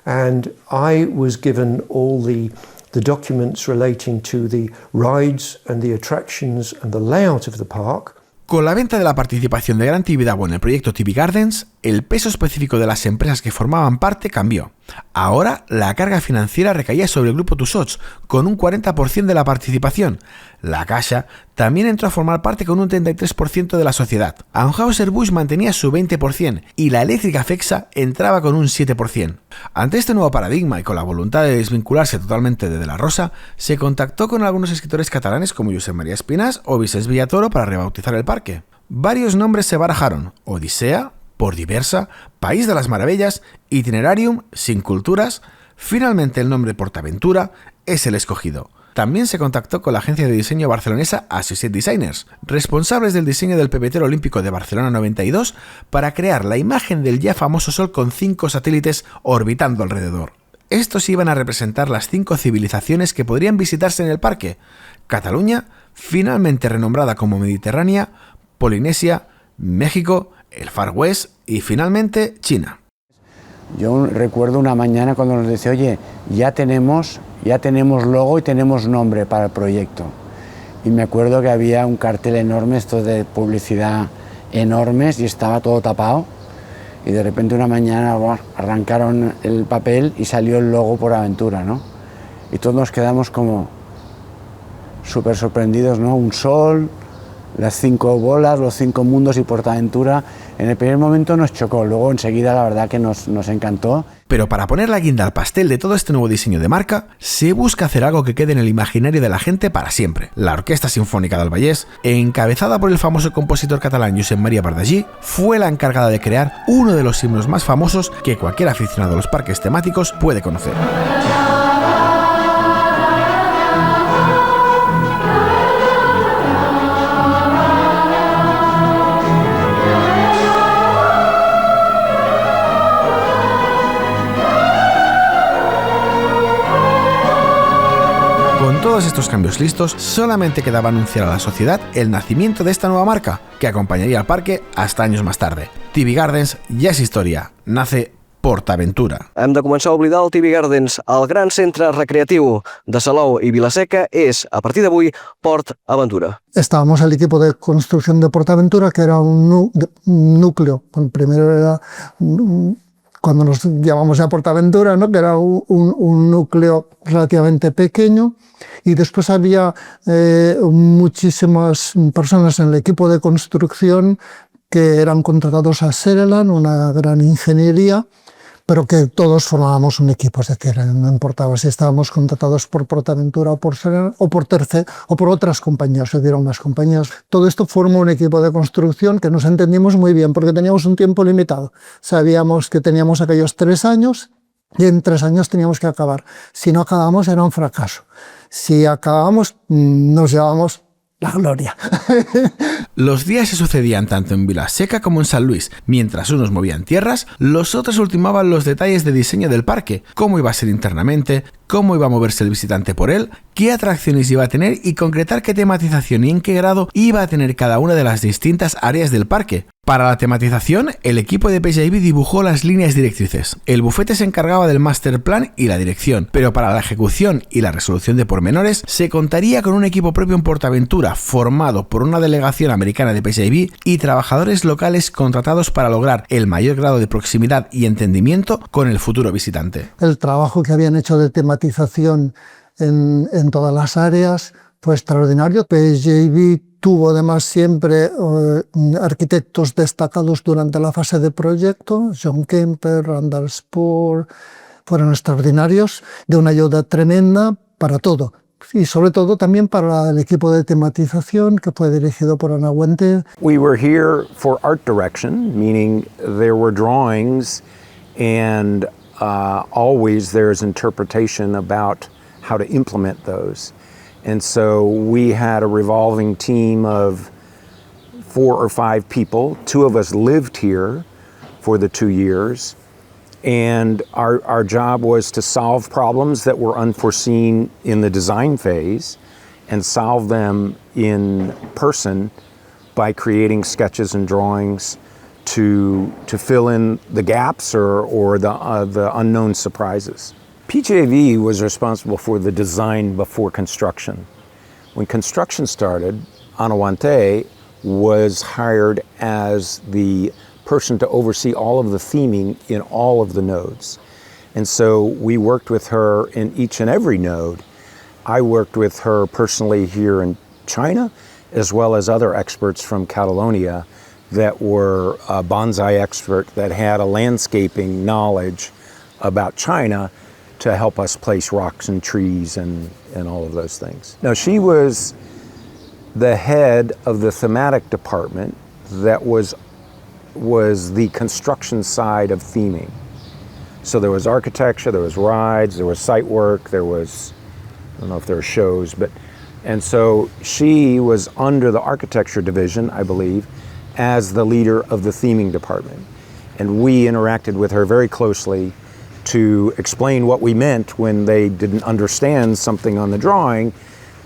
And I was given all the the documents relating to the rides and the attractions and the layout of the park. Con la venta de la participación de Gran Tibidabo en el proyecto TV Gardens, el peso específico de las empresas que formaban parte cambió. Ahora, la carga financiera recaía sobre el grupo Tussauds, con un 40% de la participación. La Caixa también entró a formar parte con un 33% de la sociedad. Anheuser-Busch mantenía su 20% y la eléctrica FEXA entraba con un 7%. Ante este nuevo paradigma y con la voluntad de desvincularse totalmente de la Rosa, se contactó con algunos escritores catalanes como Josep María Espinàs o Vicenç Villatoro para rebautizar el parque. Varios nombres se barajaron: Odisea, Port Diversa, País de las Maravillas, Itinerarium, Sin Culturas. Finalmente el nombre PortAventura es el escogido. También se contactó con la agencia de diseño barcelonesa Associated Designers, responsables del diseño del pebetero olímpico de Barcelona 92, para crear la imagen del ya famoso Sol con 5 satélites orbitando alrededor. Estos iban a representar las 5 civilizaciones que podrían visitarse en el parque: Cataluña, finalmente renombrada como Mediterránea, Polinesia, México, el Far West y finalmente China. Yo recuerdo una mañana cuando nos decía, oye, ya tenemos logo y tenemos nombre para el proyecto. Y me acuerdo que había un cartel enorme, estos de publicidad enormes, y estaba todo tapado. Y de repente una mañana arrancaron el papel y salió el logo PortAventura, ¿no? Y todos nos quedamos como súper sorprendidos, ¿no? Un sol, las 5 bolas, los 5 mundos y PortAventura. En el primer momento nos chocó, luego enseguida la verdad que nos encantó. Pero para poner la guinda al pastel de todo este nuevo diseño de marca, se busca hacer algo que quede en el imaginario de la gente para siempre. La Orquesta Sinfónica del Vallès, encabezada por el famoso compositor catalán Josep María Bardagí, fue la encargada de crear uno de los himnos más famosos que cualquier aficionado a los parques temáticos puede conocer. Con todos estos cambios listos, solamente quedaba anunciar a la sociedad el nacimiento de esta nueva marca, que acompañaría al parque hasta años más tarde. TV Gardens ja és història. Nace PortAventura. Hem de començar a oblidar el TV Gardens. El gran centre recreatiu de Salou i Vilaseca és, a partir d'avui, PortAventura. Estábamos el equipo de construcción de PortAventura, que era un núcleo. Bueno, primero era... cuando nos llamamos a PortAventura, ¿no? Que era un núcleo relativamente pequeño, y después había muchísimas personas en el equipo de construcción que eran contratados a Cerelan, una gran ingeniería, pero que todos formábamos un equipo, es decir, no importaba si estábamos contratados por PortAventura o por Cerelan o por Terce o por otras compañías, es decir, unas compañías. Todo esto formó un equipo de construcción que nos entendimos muy bien porque teníamos un tiempo limitado. Sabíamos que teníamos aquellos 3 años y en 3 años teníamos que acabar. Si no acabamos era un fracaso. Si acabamos nos llevábamos la gloria. Los días se sucedían tanto en Vilaseca como en San Luis. Mientras unos movían tierras, los otros ultimaban los detalles de diseño del parque, cómo iba a ser internamente, cómo iba a moverse el visitante por él, qué atracciones iba a tener y concretar qué tematización y en qué grado iba a tener cada una de las distintas áreas del parque. Para la tematización, el equipo de PJB dibujó las líneas directrices. El bufete se encargaba del master plan y la dirección, pero para la ejecución y la resolución de pormenores se contaría con un equipo propio en PortAventura, formado por una delegación americana de PJB y trabajadores locales contratados para lograr el mayor grado de proximidad y entendimiento con el futuro visitante. El trabajo que habían hecho de tematización en todas las áreas fue extraordinario. PJB tuvo además siempre arquitectos destacados durante la fase de proyecto. John Kemper, Randall Spoor, fueron extraordinarios, de una ayuda tremenda para todo. Y sobre todo también para el equipo de tematización que fue dirigido por Ana Huente. We were here for art direction, meaning there were drawings and always there's interpretation about how to implement those. And so we had a revolving team of 4 or 5 people. 2 of us lived here for the 2 years. And our job was to solve problems that were unforeseen in the design phase and solve them in person by creating sketches and drawings to fill in the gaps or the unknown surprises. PJV was responsible for the design before construction. When construction started, Anawante was hired as the person to oversee all of the theming in all of the nodes. And so we worked with her in each and every node. I worked with her personally here in China, as well as other experts from Catalonia that were a bonsai expert that had a landscaping knowledge about China to help us place rocks and trees and all of those things. Now, she was the head of the thematic department that was the construction side of theming. So there was architecture, there was rides, there was site work, there was, I don't know if there were shows, and so she was under the architecture division, I believe, as the leader of the theming department. And we interacted with her very closely to explain what we meant when they didn't understand something on the drawing.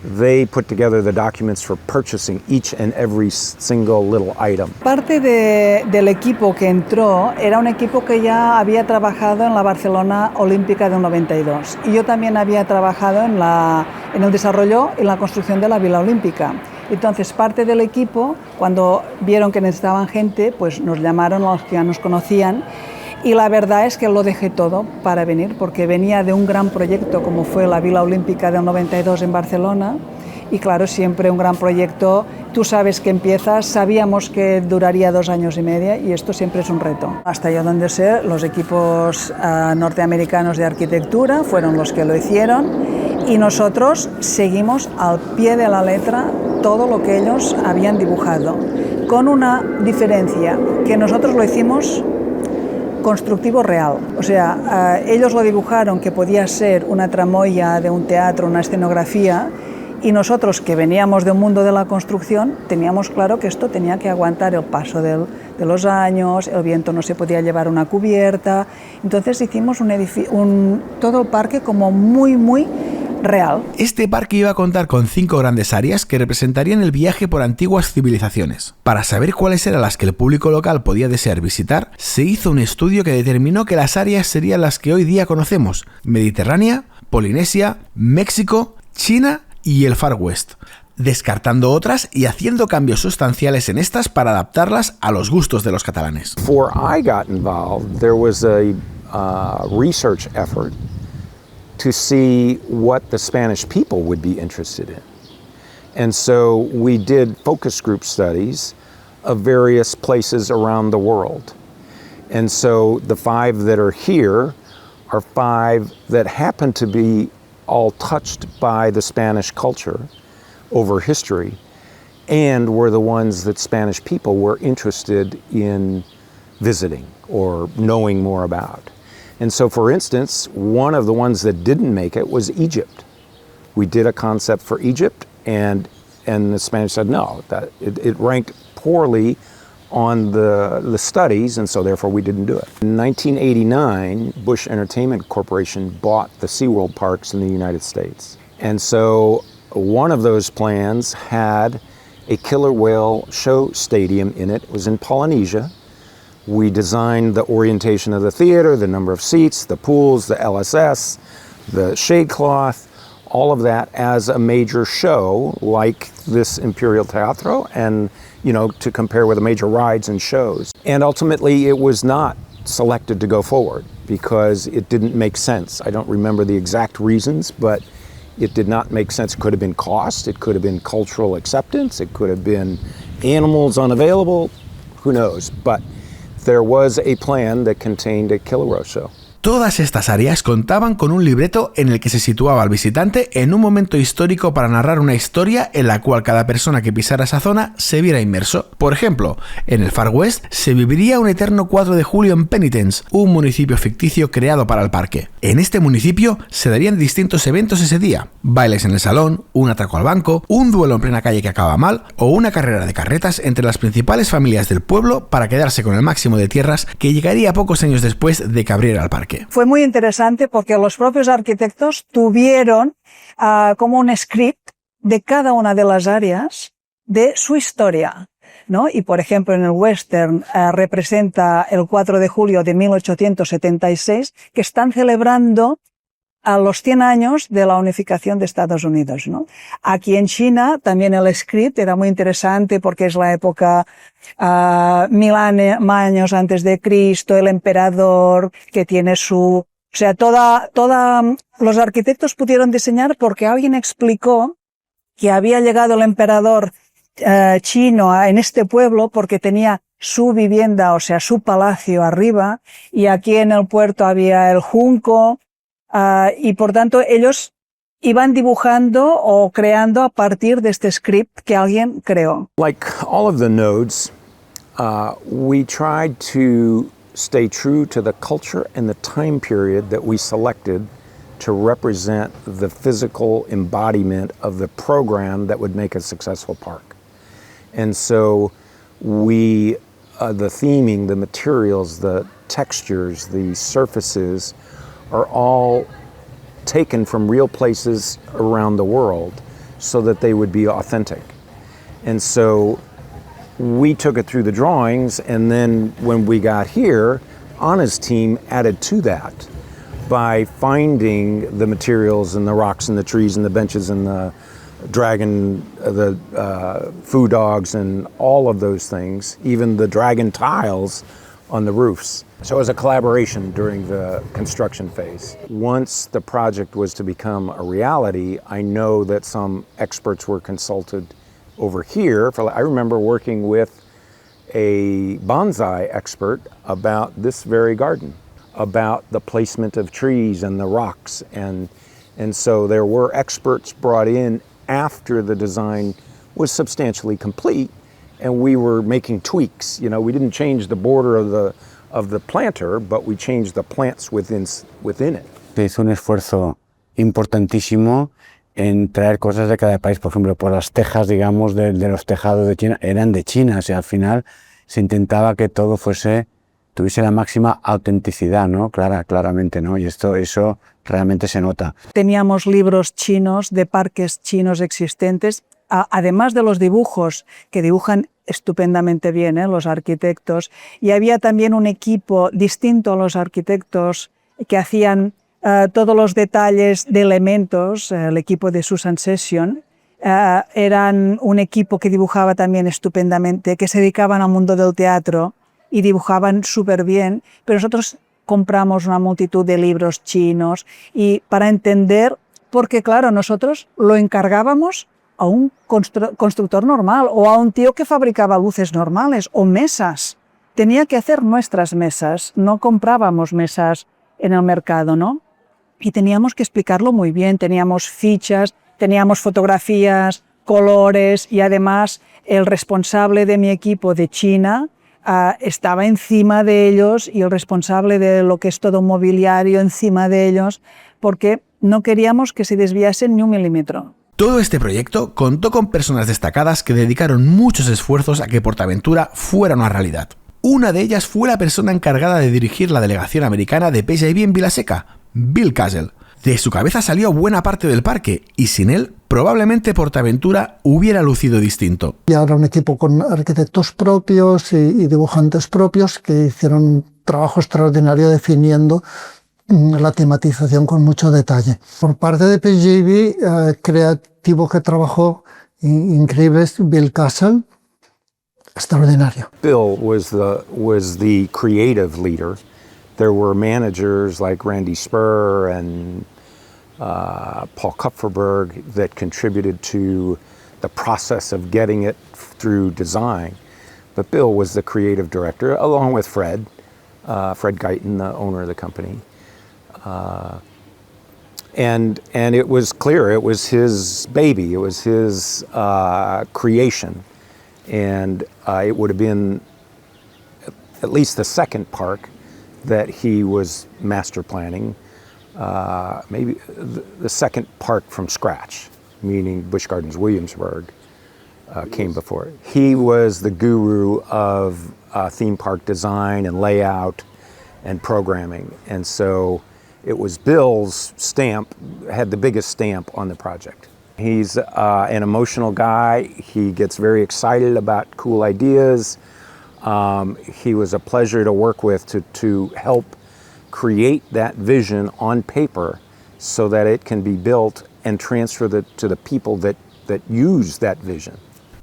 They put together the documents for purchasing each and every single little item. Parte del equipo que entró era un equipo que ya había trabajado en la Barcelona Olímpica del 92 y yo también había trabajado en el desarrollo y la construcción de la Vila Olímpica. Entonces, parte del equipo, cuando vieron que necesitaban gente, pues nos llamaron a los que ya nos conocían. Y la verdad es que lo dejé todo para venir, porque venía de un gran proyecto como fue la Vila Olímpica del 92 en Barcelona. Y claro, siempre un gran proyecto, tú sabes que empiezas, sabíamos que duraría 2 años y medio y esto siempre es un reto. Hasta yo donde sé, los equipos norteamericanos de arquitectura fueron los que lo hicieron y nosotros seguimos al pie de la letra todo lo que ellos habían dibujado, con una diferencia, que nosotros lo hicimos constructivo real. O sea, ellos lo dibujaron que podía ser una tramoya de un teatro, una escenografía, y nosotros que veníamos de un mundo de la construcción teníamos claro que esto tenía que aguantar el paso de los años, el viento no se podía llevar una cubierta, entonces hicimos todo el parque como muy real. Este parque iba a contar con 5 grandes áreas que representarían el viaje por antiguas civilizaciones. Para saber cuáles eran las que el público local podía desear visitar, se hizo un estudio que determinó que las áreas serían las que hoy día conocemos: Mediterránea, Polinesia, México, China y el Far West, descartando otras y haciendo cambios sustanciales en estas para adaptarlas a los gustos de los catalanes. Before I got involved, there was a research effort to see what the Spanish people would be interested in. And so we did focus group studies of various places around the world. And so the 5 that are here are 5 that happen to be all touched by the Spanish culture over history and were the ones that Spanish people were interested in visiting or knowing more about. And so, for instance, one of the ones that didn't make it was Egypt. We did a concept for Egypt, and the Spanish said no, that it ranked poorly on the studies, and so therefore we didn't do it. In 1989, Bush Entertainment Corporation bought the SeaWorld parks in the United States. And so one of those plans had a killer whale show stadium in it. It was in Polynesia. We designed the orientation of the theater, the number of seats, the pools, the LSS, the shade cloth, all of that as a major show like this Imperial Teatro, and to compare with the major rides and shows. And ultimately it was not selected to go forward because it didn't make sense. I don't remember the exact reasons, but it did not make sense. It could have been cost, it could have been cultural acceptance, it could have been animals unavailable, who knows, but there was a plan that contained a killer whale show. Todas estas áreas contaban con un libreto en el que se situaba al visitante en un momento histórico para narrar una historia en la cual cada persona que pisara esa zona se viera inmerso. Por ejemplo, en el Far West se viviría un eterno 4 de julio en Penitence, un municipio ficticio creado para el parque. En este municipio se darían distintos eventos ese día: bailes en el salón, un atraco al banco, un duelo en plena calle que acaba mal o una carrera de carretas entre las principales familias del pueblo para quedarse con el máximo de tierras que llegaría pocos años después de que abriera el parque. Fue muy interesante porque los propios arquitectos tuvieron como un script de cada una de las áreas de su historia, ¿no? Y por ejemplo en el western representa el 4 de julio de 1876, que están celebrando a los 100 años de la unificación de Estados Unidos, ¿no? Aquí en China también el script era muy interesante porque es la época 1000 años antes de Cristo, el emperador que tiene su... O sea, los arquitectos pudieron diseñar porque alguien explicó que había llegado el emperador chino en este pueblo porque tenía su vivienda, o sea, su palacio arriba, y aquí en el puerto había el junco, y por tanto ellos iban dibujando o creando a partir de este script que alguien creó. Like all of the nodes, we tried to stay true to the culture and the time period that we selected to represent the physical embodiment of the program that would make a successful park. And so we, the theming, the materials, the textures, the surfaces are all taken from real places around the world so that they would be authentic. And so we took it through the drawings, and then when we got here, Anna's team added to that by finding the materials and the rocks and the trees and the benches and the dragon, the food dogs and all of those things, even the dragon tiles on the roofs. So it was a collaboration during the construction phase. Once the project was to become a reality, I know that some experts were consulted over here. I remember working with a bonsai expert about this very garden, about the placement of trees and the rocks. And so there were experts brought in after the design was substantially complete, and we were making tweaks. You know, we didn't change the border of the planter, but we changed the plants within it. Se hizo un esfuerzo importantísimo en traer cosas de cada país. Por ejemplo, por las tejas, digamos, de los tejados de China, eran de China. O sea, al final se intentaba que todo tuviese la máxima autenticidad, ¿no? Claramente, ¿no? Y eso realmente se nota. Teníamos libros chinos de parques chinos existentes, además de los dibujos que dibujan estupendamente bien los arquitectos, y había también un equipo distinto a los arquitectos que hacían todos los detalles de elementos, el equipo de Susan Session. Eran un equipo que dibujaba también estupendamente, que se dedicaban al mundo del teatro y dibujaban súper bien, pero nosotros compramos una multitud de libros chinos y para entender, porque claro, nosotros lo encargábamos a un constructor normal o a un tío que fabricaba luces normales o mesas. Tenía que hacer nuestras mesas, no comprábamos mesas en el mercado, ¿no? Y teníamos que explicarlo muy bien, teníamos fichas, teníamos fotografías, colores, y además el responsable de mi equipo de China estaba encima de ellos, y el responsable de lo que es todo mobiliario encima de ellos, porque no queríamos que se desviasen ni un milímetro. Todo este proyecto contó con personas destacadas que dedicaron muchos esfuerzos a que PortAventura fuera una realidad. Una de ellas fue la persona encargada de dirigir la delegación americana de PJB en Vilaseca, Bill Castle. De su cabeza salió buena parte del parque, y sin él probablemente PortAventura hubiera lucido distinto. Y ahora un equipo con arquitectos propios y dibujantes propios que hicieron un trabajo extraordinario definiendo la tematización con mucho detalle. Por parte de PJB, creativo que trabajó increíble es Bill Castle, extraordinario. Bill was the creative leader. There were managers like Randy Spur and Paul Kupferberg that contributed to the process of getting it through design. But Bill was the creative director, along with Fred Guyton, the owner of the company. And it was clear, it was his baby, it was his creation. And it would have been at least the second park that he was master planning, maybe the second park from scratch, meaning Busch Gardens Williamsburg came before it. He was the guru of theme park design and layout and programming, and so it was Bill's stamp, had the biggest stamp on the project. He's an emotional guy. He gets very excited about cool ideas. He was a pleasure to work with to help create that vision on paper so that it can be built and transfer to the people that use that vision.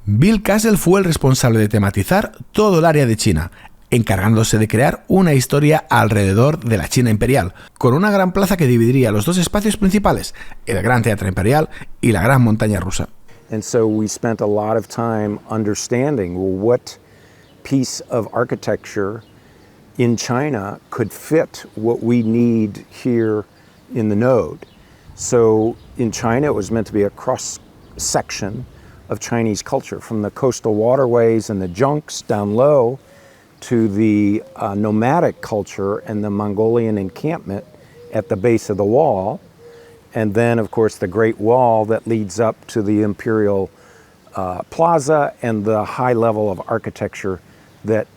Bill Castle fue el responsable de tematizar todo el área de China, encargándose de crear una historia alrededor de la China imperial, con una gran plaza que dividiría los dos espacios principales, el Gran Teatro Imperial y la Gran Montaña Rusa. And so we spent a lot of time understanding what piece of architecture in China could fit what we need here in the node. So in China, it was meant to be a cross-section of Chinese culture, from the coastal waterways and the junks down low to the nomadic culture and the Mongolian encampment at the base of the wall, and then, of course, the Great Wall that leads up to the Imperial Plaza and the high level of architecture that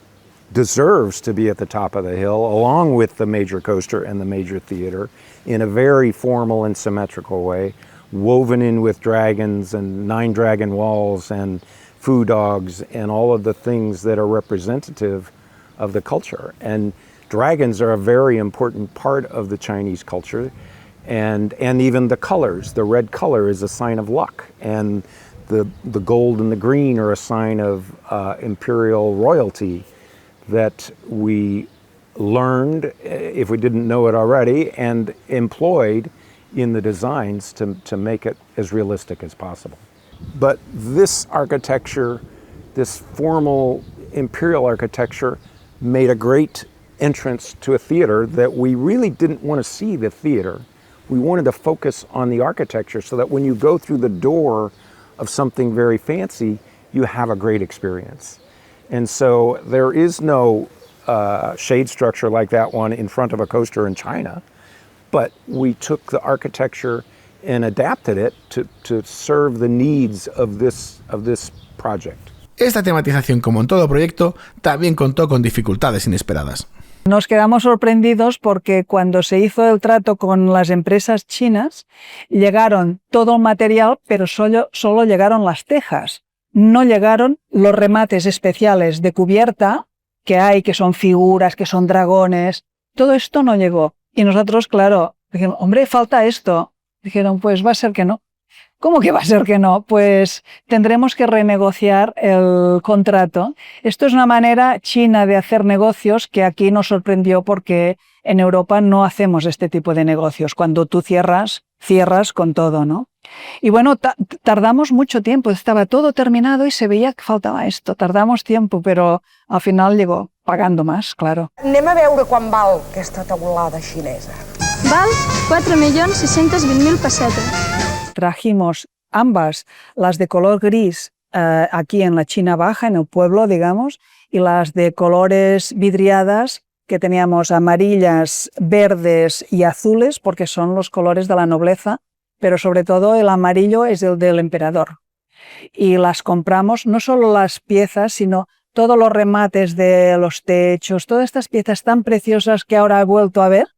deserves to be at the top of the hill, along with the major coaster and the major theater, in a very formal and symmetrical way, woven in with dragons and 9 dragon walls and foo dogs and all of the things that are representative of the culture. And dragons are a very important part of the Chinese culture, and even the colors. The red color is a sign of luck, and the gold and the green are a sign of imperial royalty that we learned, if we didn't know it already, and employed in the designs to make it as realistic as possible. But this architecture, this formal imperial architecture, made a great entrance to a theater that we really didn't want to see the theater. We wanted to focus on the architecture so that when you go through the door of something very fancy, you have a great experience. And so there is no shade structure like that one in front of a coaster in China, but we took the architecture and adapted it to serve the needs of this project. Esta tematización, como en todo proyecto, también contó con dificultades inesperadas. Nos quedamos sorprendidos porque cuando se hizo el trato con las empresas chinas, llegaron todo el material, pero solo llegaron las tejas. No llegaron los remates especiales de cubierta que hay, que son figuras, que son dragones. Todo esto no llegó. Y nosotros, claro, dijimos, hombre, falta esto. Dijeron, pues va a ser que no. ¿Cómo que va a ser que no? Pues tendremos que renegociar el contrato. Esto es una manera china de hacer negocios que aquí nos sorprendió porque en Europa no hacemos este tipo de negocios. Cuando tú cierras con todo, ¿no? Y bueno, tardamos mucho tiempo. Estaba todo terminado y se veía que faltaba esto. Tardamos tiempo, pero al final llegó pagando más, claro. Anem a veure quan val aquesta teulada xinesa. Val 4.620.000 pessetes. Trajimos ambas, las de color gris aquí en la China Baja, en el pueblo, digamos, y las de colores vidriadas que teníamos amarillas, verdes y azules, porque son los colores de la nobleza, pero sobre todo el amarillo es el del emperador. Y las compramos, no solo las piezas, sino todos los remates de los techos, todas estas piezas tan preciosas que ahora he vuelto a ver.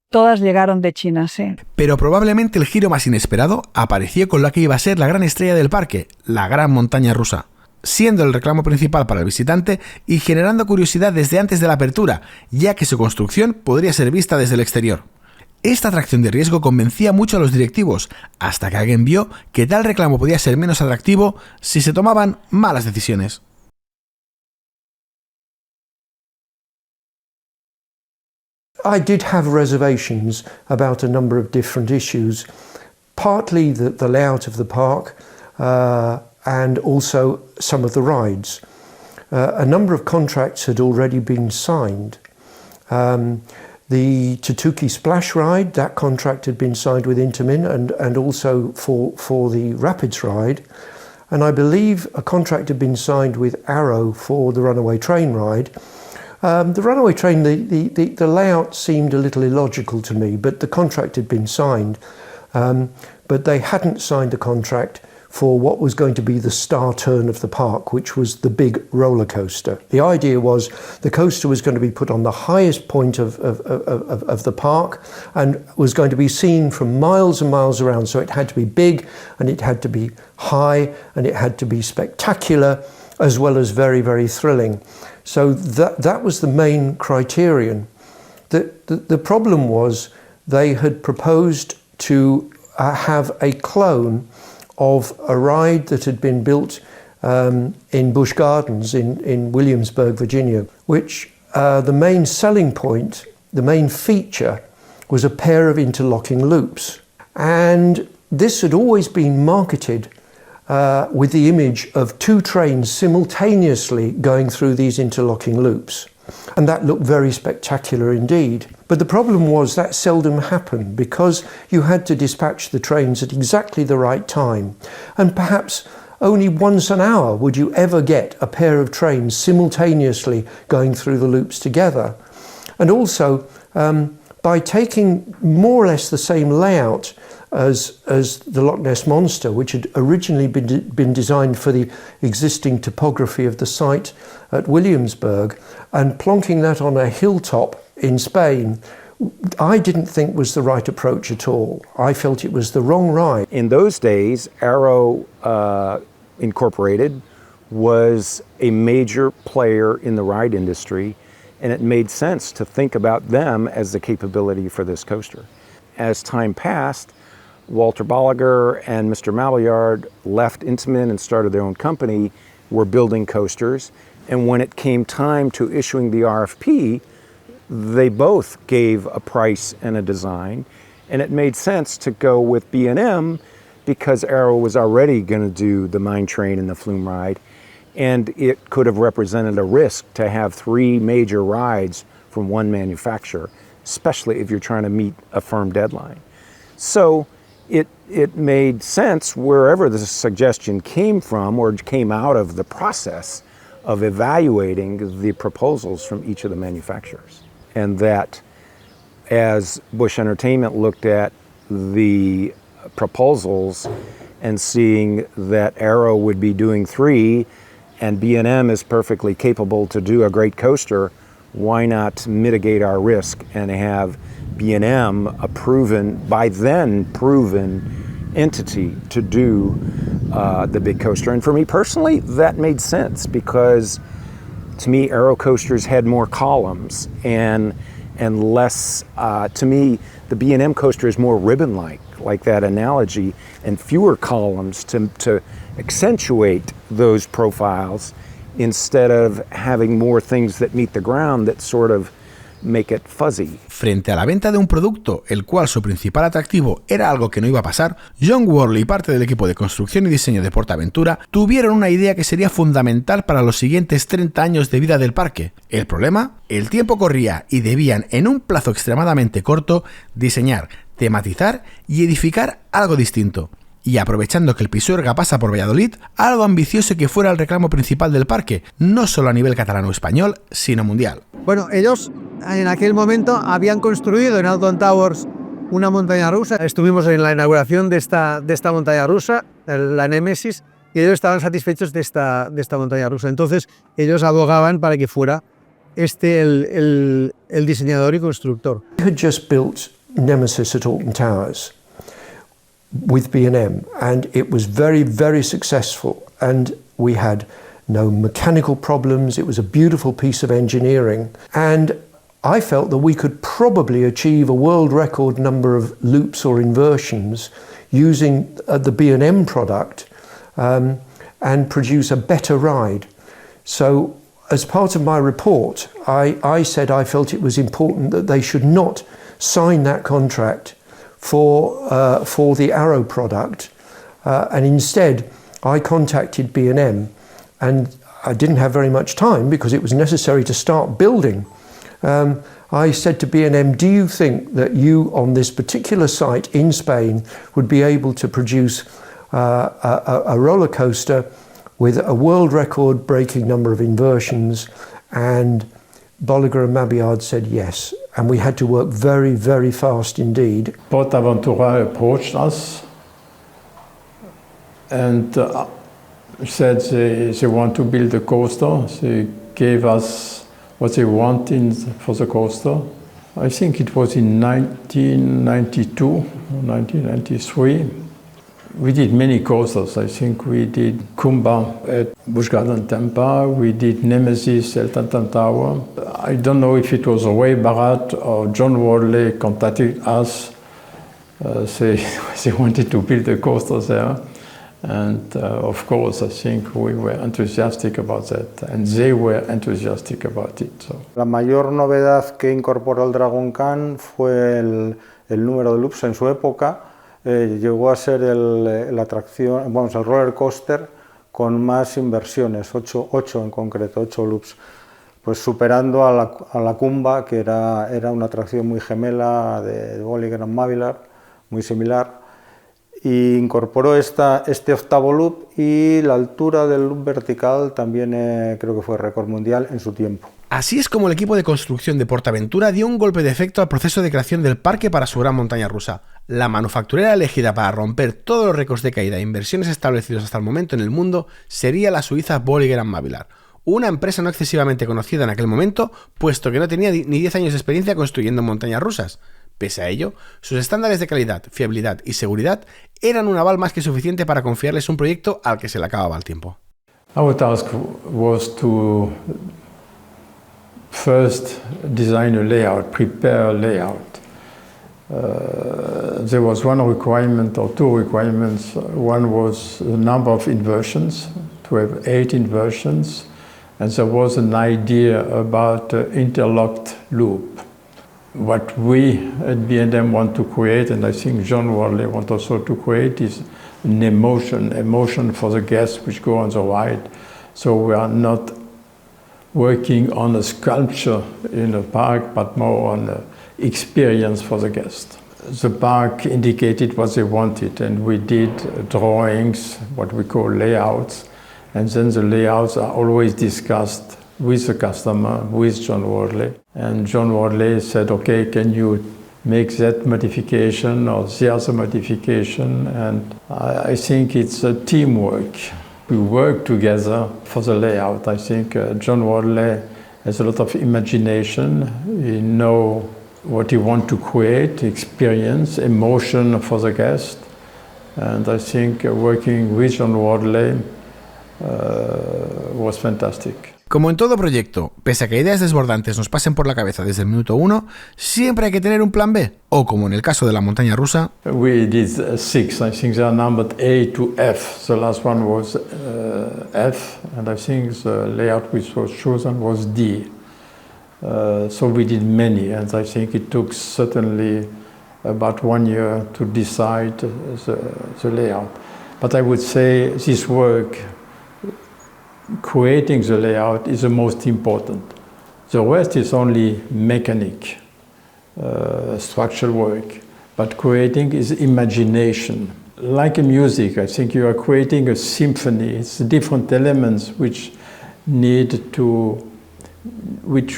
Todas llegaron de China, sí. Pero probablemente el giro más inesperado apareció con la que iba a ser la gran estrella del parque, la Gran Montaña Rusa, siendo el reclamo principal para el visitante y generando curiosidad desde antes de la apertura, ya que su construcción podría ser vista desde el exterior. Esta atracción de riesgo convencía mucho a los directivos, hasta que alguien vio que tal reclamo podía ser menos atractivo si se tomaban malas decisiones. I did have reservations about a number of different issues, partly the layout of the park and also some of the rides. A number of contracts had already been signed. The Tatuki Splash Ride, that contract had been signed with Intamin and also for the Rapids Ride. And I believe a contract had been signed with Arrow for the Runaway Train Ride. The runaway train, the layout seemed a little illogical to me, but the contract had been signed. But they hadn't signed the contract for what was going to be the star turn of the park, which was the big roller coaster. The idea was the coaster was going to be put on the highest point of the park and was going to be seen from miles and miles around. So it had to be big and it had to be high and it had to be spectacular as well as very, very thrilling. So that was the main criterion. The problem was they had proposed to have a clone of a ride that had been built in Busch Gardens in Williamsburg, Virginia, which the main selling point, the main feature, was a pair of interlocking loops. And this had always been marketed with the image of two trains simultaneously going through these interlocking loops. And that looked very spectacular indeed. But the problem was that seldom happened because you had to dispatch the trains at exactly the right time. And perhaps only once an hour would you ever get a pair of trains simultaneously going through the loops together. And also, by taking more or less the same layout as the Loch Ness Monster, which had originally been designed for the existing topography of the site at Williamsburg, and plonking that on a hilltop in Spain, I didn't think was the right approach at all. I felt it was the wrong ride. In those days, Arrow Incorporated was a major player in the ride industry, and it made sense to think about them as the capability for this coaster. As time passed, Walter Bolliger and Mr. Mallard left Intamin and started their own company, were building coasters, and when it came time to issuing the RFP, they both gave a price and a design, and it made sense to go with B&M because Arrow was already going to do the Mine Train and the Flume Ride, and it could have represented a risk to have three major rides from one manufacturer, especially if you're trying to meet a firm deadline. So it made sense wherever the suggestion came from or came out of the process of evaluating the proposals from each of the manufacturers. And that as Busch Entertainment looked at the proposals and seeing that Arrow would be doing three and B&M is perfectly capable to do a great coaster, why not mitigate our risk and have B&M a proven, by then proven entity to do the big coaster. And for me personally, that made sense because to me, Arrow coasters had more columns and less, to me, the B&M coaster is more ribbon-like that analogy, and fewer columns to accentuate those profiles instead of having more things that meet the ground that sort of make it fuzzy. Frente a la venta de un producto, el cual su principal atractivo era algo que no iba a pasar, John Worley y parte del equipo de construcción y diseño de PortAventura tuvieron una idea que sería fundamental para los siguientes 30 años de vida del parque. El problema, el tiempo corría y debían, en un plazo extremadamente corto, diseñar, tematizar y edificar algo distinto. Y aprovechando que el Pisuerga pasa por Valladolid, algo ambicioso que fuera el reclamo principal del parque, no solo a nivel catalano o español, sino mundial. Bueno, ellos en aquel momento habían construido en Alton Towers una montaña rusa. Estuvimos en la inauguración de esta montaña rusa, la Nemesis, y ellos estaban satisfechos de esta montaña rusa. Entonces ellos abogaban para que fuera el diseñador y constructor. We had just built Nemesis at Alton Towers with B&M, and it was very, very successful, and we had no mechanical problems. It was a beautiful piece of engineering, and I felt that we could probably achieve a world record number of loops or inversions using the B&M product and produce a better ride. So as part of my report, I said I felt it was important that they should not sign that contract for the Arrow product, and instead I contacted B&M, and I didn't have very much time because it was necessary to start building. I said to B&M, do you think that you on this particular site in Spain would be able to produce a roller coaster with a world record breaking number of inversions? And Bolliger and Mabillard said yes, and we had to work very, very fast indeed. PortAventura approached us and said they want to build a coaster. They gave us what they wanted for the coaster. I think it was in 1992 or 1993. We did many coasters. I think we did Kumba at Busch Garden Tampa. We did Nemesis at Tantan Tower. I don't know if it was Ray Barrett or John Wardley contacted us. They wanted to build a coaster there. And of course, I think we were enthusiastic about that, and they were enthusiastic about it. So. La mayor novedad que incorporó el Dragon Khan fue el número de loops en su época. Llegó a ser la atracción, el roller coaster con más inversiones, 8 en concreto, 8 loops, pues superando a la Kumba, que era una atracción muy gemela de Bolliger & Mavilar, muy similar. Y incorporó este octavo loop, y la altura del loop vertical también creo que fue récord mundial en su tiempo. Así es como el equipo de construcción de PortAventura dio un golpe de efecto al proceso de creación del parque para su gran montaña rusa. La manufacturera elegida para romper todos los récords de caída e inversiones establecidos hasta el momento en el mundo sería la suiza Bolliger & Mavilar, una empresa no excesivamente conocida en aquel momento, puesto que no tenía ni 10 años de experiencia construyendo montañas rusas. Pese a ello, sus estándares de calidad, fiabilidad y seguridad eran un aval más que suficiente para confiarles un proyecto al que se le acababa el tiempo. Our task was to first design a layout, prepare a layout. There was one requirement or two requirements. One was the number of inversions, to have 8 inversions, and there was an idea about interlocked loop. What we at B&M want to create, and I think John Wardley wants also to create, is an emotion for the guests which go on the ride. So we are not working on a sculpture in a park, but more on an experience for the guest. The park indicated what they wanted, and we did drawings, what we call layouts, and then the layouts are always discussed with the customer, with John Wardley. And John Wardley said, okay, can you make that modification or the other modification? And I think it's a teamwork. We work together for the layout. I think John Wardley has a lot of imagination. He knows what he wants to create, experience, emotion for the guest. And I think working with John Wardley was fantastic. Como en todo proyecto, pese a que ideas desbordantes nos pasen por la cabeza desde el minuto 1, siempre hay que tener un plan B, o como en el caso de la montaña rusa. We did 6, I think they are numbered A to F. The last one was F, and I think the layout which was chosen was D. So we did many, and I think it took certainly about 1 year to decide the layout. But I would say this work, creating the layout, is the most important. The rest is only mechanic, structural work. But creating is imagination. Like in music, I think you are creating a symphony. It's different elements which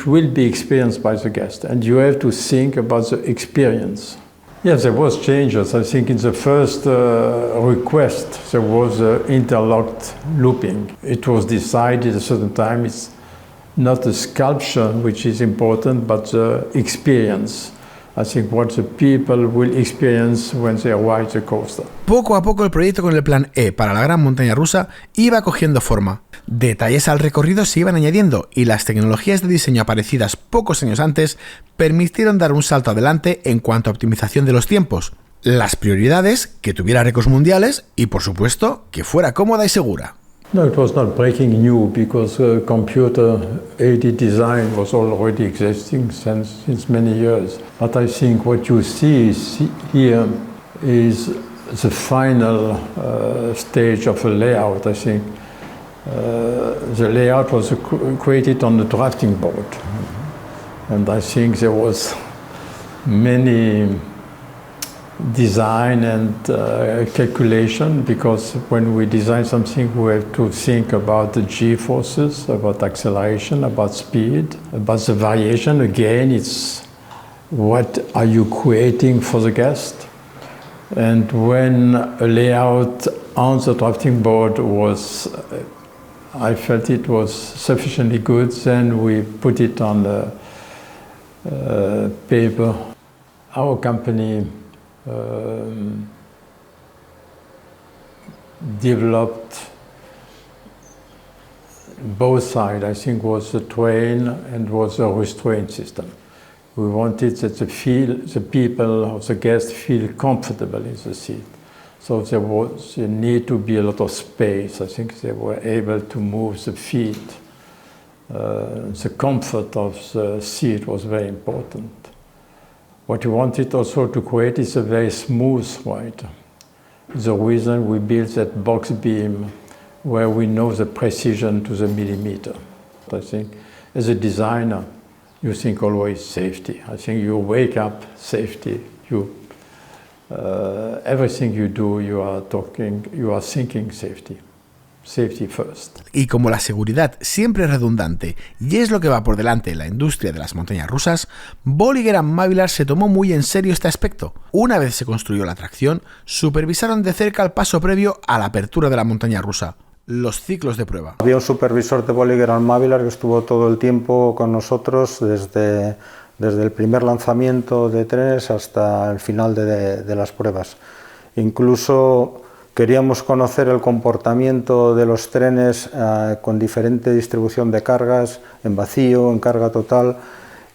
will be experienced by the guest. And you have to think about the experience. Yes, there was changes. I think in the first request there was interlocked looping. It was decided at a certain time it's not the sculpture which is important, but the experience. I think what the people will experience when they ride the coaster. Poco a poco el proyecto con el plan E para la gran montaña rusa iba cogiendo forma. Detalles al recorrido se iban añadiendo y las tecnologías de diseño aparecidas pocos años antes permitieron dar un salto adelante en cuanto a optimización de los tiempos, las prioridades, que tuviera récords mundiales y, por supuesto, que fuera cómoda y segura. No, it was not breaking new because computer-aided design was already existing since many years. But I think what you see here is the final stage of a layout. I think the layout was created on the drafting board, and I think there was many design and calculation, because when we design something we have to think about the g-forces, about acceleration, about speed, about the variation. Again, it's what are you creating for the guest? And when a layout on the drafting board was, I felt it was sufficiently good, then we put it on the paper. Our company developed both sides. I think was the train and was a restraint system. We wanted that the people or the guests feel comfortable in the seat. So there need to be a lot of space. I think they were able to move the feet. The comfort of the seat was very important. What we wanted also to create is a very smooth ride. The reason we built that box beam where we know the precision to the millimeter. I think as a designer, you think always safety. I think you wake up safety. Everything you do, you are thinking safety. Safety first. Y como la seguridad siempre es redundante y es lo que va por delante en la industria de las montañas rusas, Bolliger & Mavilar se tomó muy en serio este aspecto. Una vez se construyó la atracción, supervisaron de cerca el paso previo a la apertura de la montaña rusa, los ciclos de prueba. Había un supervisor de Bolliger & Mavilar que estuvo todo el tiempo con nosotros desde el primer lanzamiento de trenes hasta el final de las pruebas. Incluso queríamos conocer el comportamiento de los trenes con diferente distribución de cargas, en vacío, en carga total,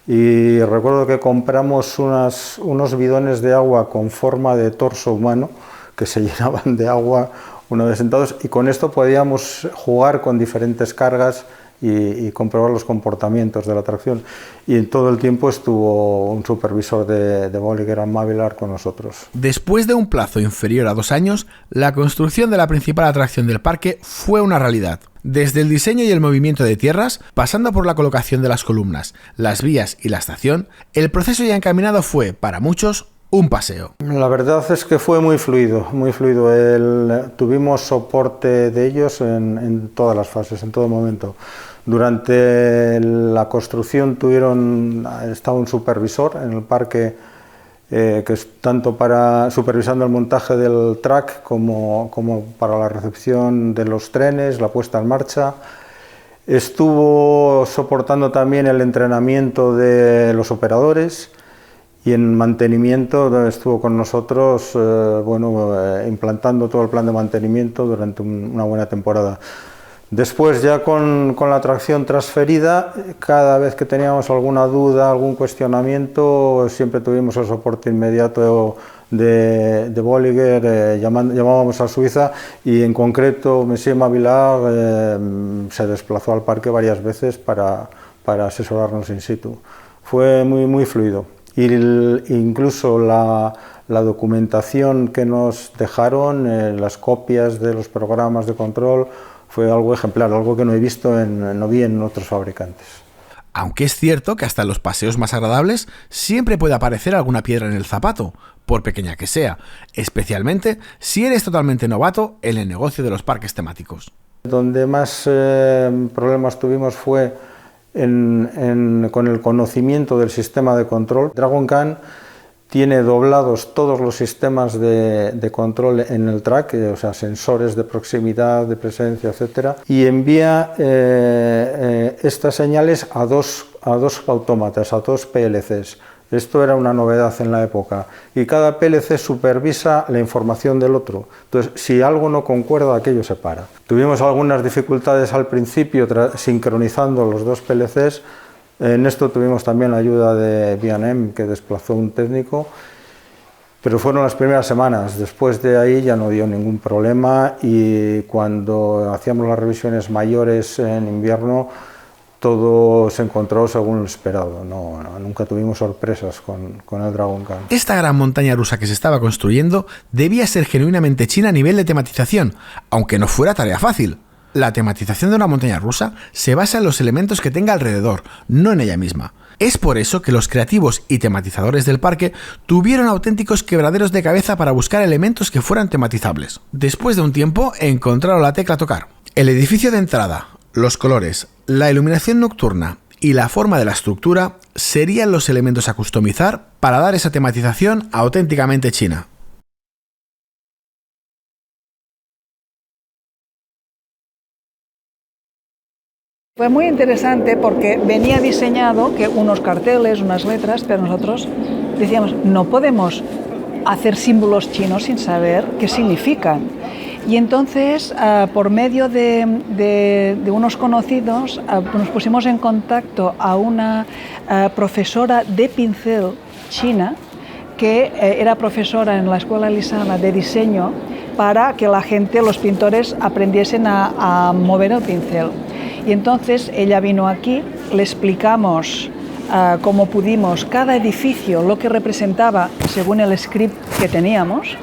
y recuerdo que compramos unos bidones de agua con forma de torso humano que se llenaban de agua una vez sentados, y con esto podíamos jugar con diferentes cargas y comprobar los comportamientos de la atracción. Y en todo el tiempo estuvo un supervisor de Bolliger & Mavilar con nosotros. Después de un plazo inferior a 2 años, la construcción de la principal atracción del parque fue una realidad. Desde el diseño y el movimiento de tierras, pasando por la colocación de las columnas, las vías y la estación, el proceso ya encaminado fue, para muchos, un paseo. La verdad es que fue muy fluido, muy fluido. Tuvimos soporte de ellos en todas las fases, en todo momento. Durante la construcción estaba un supervisor en el parque que es tanto supervisando el montaje del track como para la recepción de los trenes, la puesta en marcha. Estuvo soportando también el entrenamiento de los operadores y en mantenimiento estuvo con nosotros implantando todo el plan de mantenimiento durante una buena temporada. Después, ya con la atracción transferida, cada vez que teníamos alguna duda, algún cuestionamiento, siempre tuvimos el soporte inmediato de Bolliger, llamábamos a Suiza, y en concreto Monsieur Mavilar se desplazó al parque varias veces para asesorarnos in situ. Fue muy fluido. Incluso la documentación que nos dejaron, las copias de los programas de control, fue algo ejemplar, algo que no vi en otros fabricantes. Aunque es cierto que hasta en los paseos más agradables siempre puede aparecer alguna piedra en el zapato, por pequeña que sea, especialmente si eres totalmente novato en el negocio de los parques temáticos. Donde más problemas tuvimos fue con el conocimiento del sistema de control. Dragon Khan tiene doblados todos los sistemas de control en el track, o sea, sensores de proximidad, de presencia, etc. Y envía estas señales a dos autómatas, a 2 PLCs. Esto era una novedad en la época. Y cada PLC supervisa la información del otro. Entonces, si algo no concuerda, aquello se para. Tuvimos algunas dificultades al principio sincronizando los 2 PLCs. En esto tuvimos también la ayuda de B&M, que desplazó un técnico, pero fueron las primeras semanas. Después de ahí ya no dio ningún problema, y cuando hacíamos las revisiones mayores en invierno, todo se encontró según lo esperado. Nunca tuvimos sorpresas con el Dragon Khan. Esta gran montaña rusa que se estaba construyendo debía ser genuinamente china a nivel de tematización, aunque no fuera tarea fácil. La tematización de una montaña rusa se basa en los elementos que tenga alrededor, no en ella misma. Es por eso que los creativos y tematizadores del parque tuvieron auténticos quebraderos de cabeza para buscar elementos que fueran tematizables. Después de un tiempo encontraron la tecla a tocar. El edificio de entrada, los colores, la iluminación nocturna y la forma de la estructura serían los elementos a customizar para dar esa tematización auténticamente china. Fue muy interesante porque venía diseñado que unos carteles, unas letras, pero nosotros decíamos, no podemos hacer símbolos chinos sin saber qué significan. Y entonces, por medio de unos conocidos, nos pusimos en contacto a una profesora de pincel china, que era profesora en la Escuela Lisana de diseño, para que la gente, los pintores, aprendiesen a mover el pincel. Y entonces ella vino aquí, le explicamos como pudimos cada edificio, lo que representaba según el script que teníamos,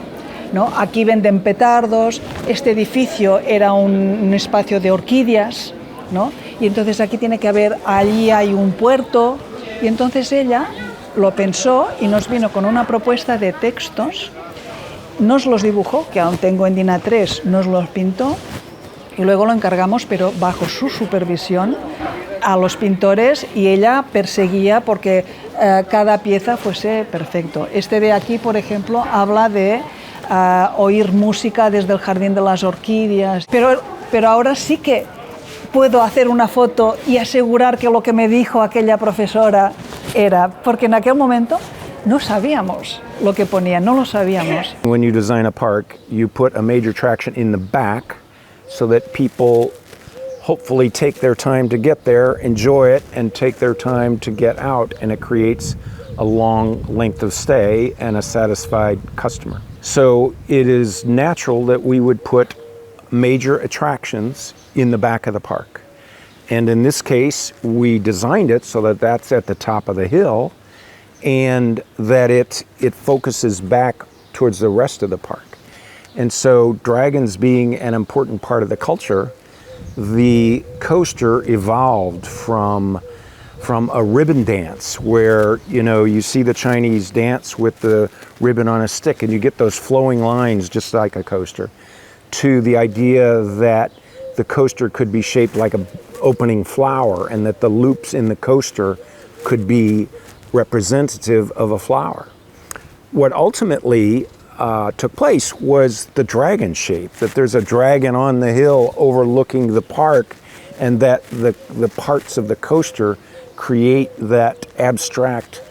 ¿no? Aquí venden petardos, este edificio era un espacio de orquídeas, ¿no? Y entonces aquí tiene que haber, allí hay un puerto, y entonces ella lo pensó y nos vino con una propuesta de textos, nos los dibujó, que aún tengo en DIN A3, nos los pintó, y luego lo encargamos, pero bajo su supervisión, a los pintores, y ella perseguía porque cada pieza fuese perfecto. Este de aquí, por ejemplo, habla de oír música desde el jardín de las orquídeas, pero ahora sí que puedo hacer una foto y asegurar que lo que me dijo aquella profesora era, porque en aquel momento no sabíamos lo que ponía, no lo sabíamos. When you design a park, you put a major attraction in the back so that people hopefully take their time to get there, enjoy it, and take their time to get out, and it creates a long length of stay and a satisfied customer. So it is natural that we would put major attractions in the back of the park. And in this case, we designed it so that that's at the top of the hill and that it focuses back towards the rest of the park. And so dragons being an important part of the culture, the coaster evolved from a ribbon dance where, you know, you see the Chinese dance with the ribbon on a stick and you get those flowing lines just like a coaster, to the idea that the coaster could be shaped like an opening flower and that the loops in the coaster could be representative of a flower. What ultimately took place was the dragon shape, that there's a dragon on the hill overlooking the park, and that the parts of the coaster create that abstract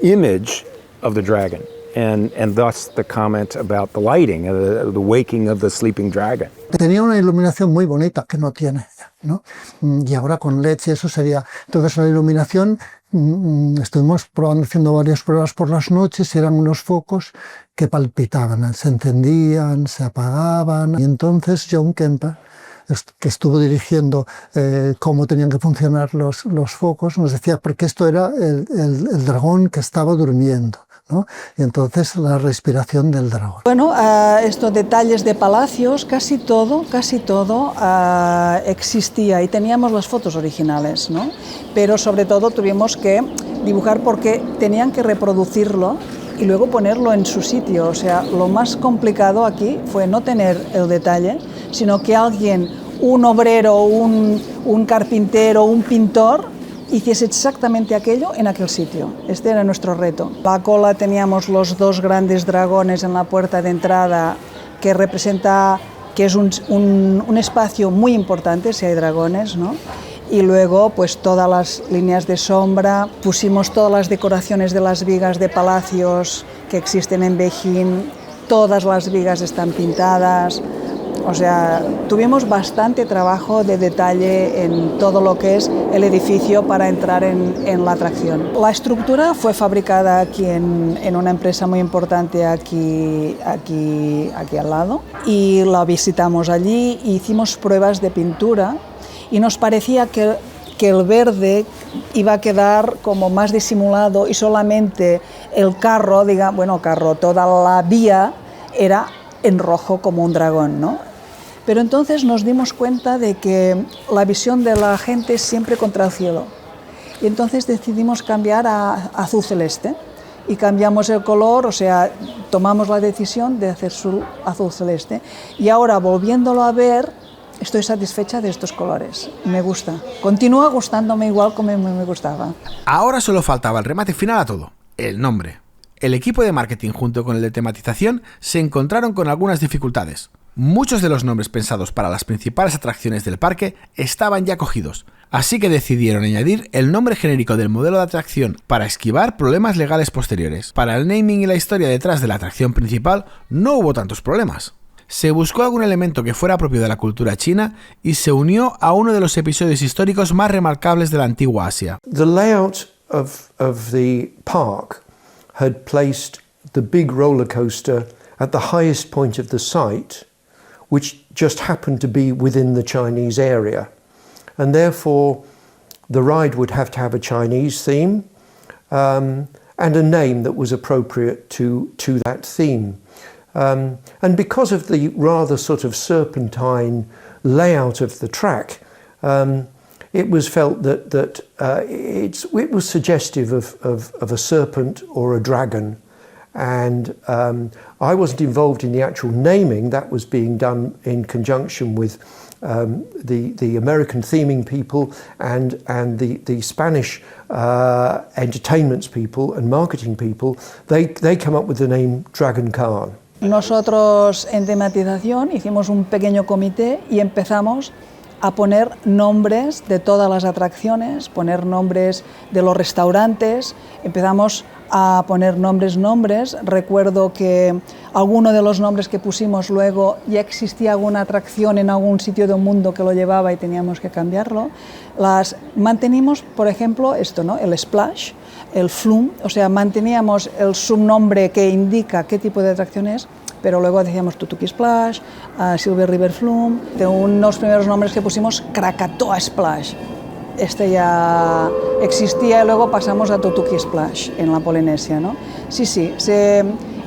image of the dragon, and thus the comment about the lighting, the waking of the sleeping dragon. Tenía una iluminación muy bonita que no tiene, ¿no? Y ahora con LEDs y eso sería... Entonces la iluminación, estuvimos probando, haciendo varias pruebas por las noches, y eran unos focos que palpitaban, se encendían, se apagaban, y entonces John Kemper, que estuvo dirigiendo cómo tenían que funcionar los focos, nos decía, porque esto era el dragón que estaba durmiendo, ¿no? Y entonces la respiración del dragón. Bueno, estos detalles de palacios, casi todo existía, y teníamos las fotos originales, ¿no? Pero sobre todo tuvimos que dibujar porque tenían que reproducirlo y luego ponerlo en su sitio. O sea, lo más complicado aquí fue no tener el detalle, sino que alguien, un obrero, un carpintero, un pintor, hiciese exactamente aquello en aquel sitio. Este era nuestro reto. La cola teníamos los dos grandes dragones en la puerta de entrada, que representa que es un espacio muy importante si hay dragones, ¿no? Y luego pues todas las líneas de sombra, pusimos todas las decoraciones de las vigas de palacios que existen en Beijing, todas las vigas están pintadas. O sea, tuvimos bastante trabajo de detalle en todo lo que es el edificio para entrar en la atracción. La estructura fue fabricada aquí en una empresa muy importante aquí al lado, y la visitamos allí, e hicimos pruebas de pintura y nos parecía que el verde iba a quedar como más disimulado y solamente el carro, toda la vía era en rojo como un dragón, ¿no? Pero entonces nos dimos cuenta de que la visión de la gente es siempre contra el cielo. Y entonces decidimos cambiar a azul celeste. Y cambiamos el color, o sea, tomamos la decisión de hacer su azul celeste. Y ahora, volviéndolo a ver, estoy satisfecha de estos colores. Me gusta. Continúa gustándome igual como me gustaba. Ahora solo faltaba el remate final a todo, el nombre. El equipo de marketing junto con el de tematización se encontraron con algunas dificultades. Muchos de los nombres pensados para las principales atracciones del parque estaban ya cogidos, así que decidieron añadir el nombre genérico del modelo de atracción para esquivar problemas legales posteriores. Para el naming y la historia detrás de la atracción principal no hubo tantos problemas. Se buscó algún elemento que fuera propio de la cultura china y se unió a uno de los episodios históricos más remarcables de la antigua Asia. The layout of the park had placed the big roller coaster at the highest point of the site, which just happened to be within the Chinese area. And therefore, the ride would have to have a Chinese theme and a name that was appropriate to that theme. And because of the rather sort of serpentine layout of the track, it was felt that it was suggestive of a serpent or a dragon. And I wasn't involved in the actual naming. That was being done in conjunction with the American theming people and the Spanish entertainments people and marketing people. They come up with the name Dragon Khan. Nosotros en tematización hicimos un pequeño comité y empezamos a poner nombres de todas las atracciones, poner nombres de los restaurantes, empezamos a poner nombres. Recuerdo que alguno de los nombres que pusimos luego ya existía alguna atracción en algún sitio del mundo que lo llevaba y teníamos que cambiarlo. Las mantenimos, por ejemplo, esto, ¿no? El Splash, el Flume, o sea, manteníamos el subnombre que indica qué tipo de atracción es, pero luego decíamos Tutuki Splash, Silver River Flume. De unos primeros nombres que pusimos, Krakatoa Splash. Este ya existía y luego pasamos a Tutuki Splash en la Polinesia, ¿no? Sí,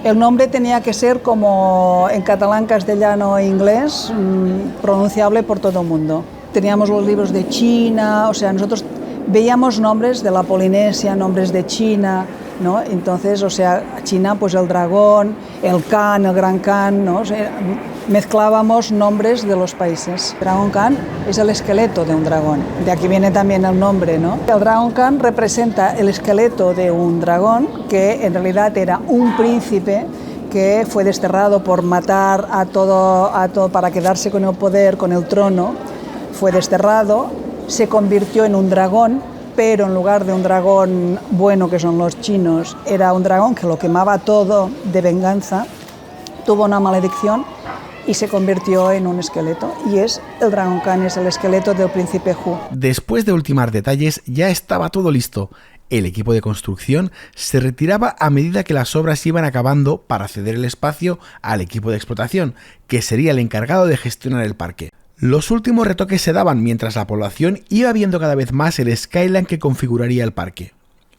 el nombre tenía que ser como en catalán, castellano e inglés, pronunciable por todo el mundo. Teníamos los libros de China, o sea, nosotros veíamos nombres de la Polinesia, nombres de China, ¿no? Entonces, o sea, China, pues el dragón, el Khan, el Gran Khan, ¿no? O sea, mezclábamos nombres de los países. Dragon Khan es el esqueleto de un dragón, de aquí viene también el nombre, ¿no? El Dragon Khan representa el esqueleto de un dragón que en realidad era un príncipe que fue desterrado por matar a todo para quedarse con el poder, con el trono. Fue desterrado, se convirtió en un dragón, pero en lugar de un dragón bueno, que son los chinos, era un dragón que lo quemaba todo de venganza, tuvo una maledicción y se convirtió en un esqueleto. Y el Dragon Khan es el esqueleto del príncipe Hu. Después de ultimar detalles, ya estaba todo listo. El equipo de construcción se retiraba a medida que las obras iban acabando para ceder el espacio al equipo de explotación, que sería el encargado de gestionar el parque. Los últimos retoques se daban mientras la población iba viendo cada vez más el skyline que configuraría el parque.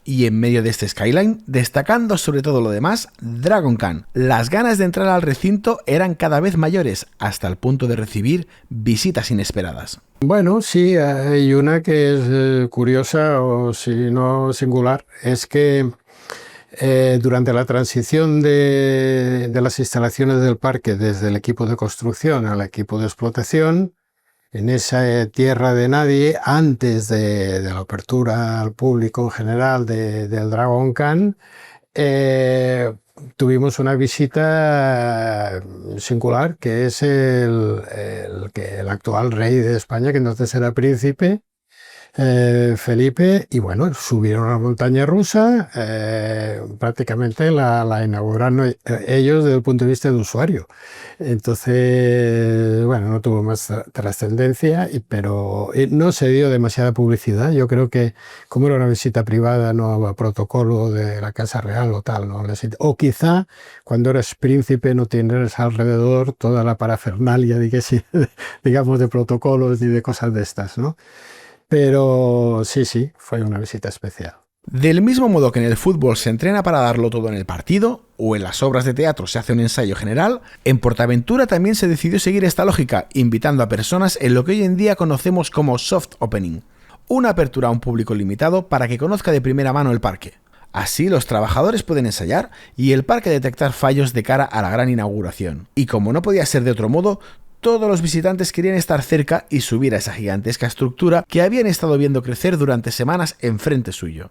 Y en medio de este skyline, destacando sobre todo lo demás, Dragon Khan. Las ganas de entrar al recinto eran cada vez mayores, hasta el punto de recibir visitas inesperadas. Bueno, sí, hay una que es curiosa o si no singular, es que durante la transición de las instalaciones del parque desde el equipo de construcción al equipo de explotación, en esa tierra de nadie, antes de la apertura al público en general del Dragon Khan, tuvimos una visita singular, que es el actual rey de España, que entonces era príncipe, Felipe, y bueno, subieron a la montaña rusa, prácticamente la inauguraron ellos desde el punto de vista de usuario. Entonces, bueno, no tuvo más trascendencia, pero no se dio demasiada publicidad. Yo creo que como era una visita privada, no había protocolo de la Casa Real o tal, ¿no? O quizá cuando eres príncipe no tienes alrededor toda la parafernalia, digamos, de protocolos y de cosas de estas, ¿no? Pero sí, fue una visita especial. Del mismo modo que en el fútbol se entrena para darlo todo en el partido, o en las obras de teatro se hace un ensayo general, en PortAventura también se decidió seguir esta lógica, invitando a personas en lo que hoy en día conocemos como soft opening, una apertura a un público limitado para que conozca de primera mano el parque. Así los trabajadores pueden ensayar y el parque detectar fallos de cara a la gran inauguración. Y como no podía ser de otro modo, todos los visitantes querían estar cerca y subir a esa gigantesca estructura que habían estado viendo crecer durante semanas enfrente suyo.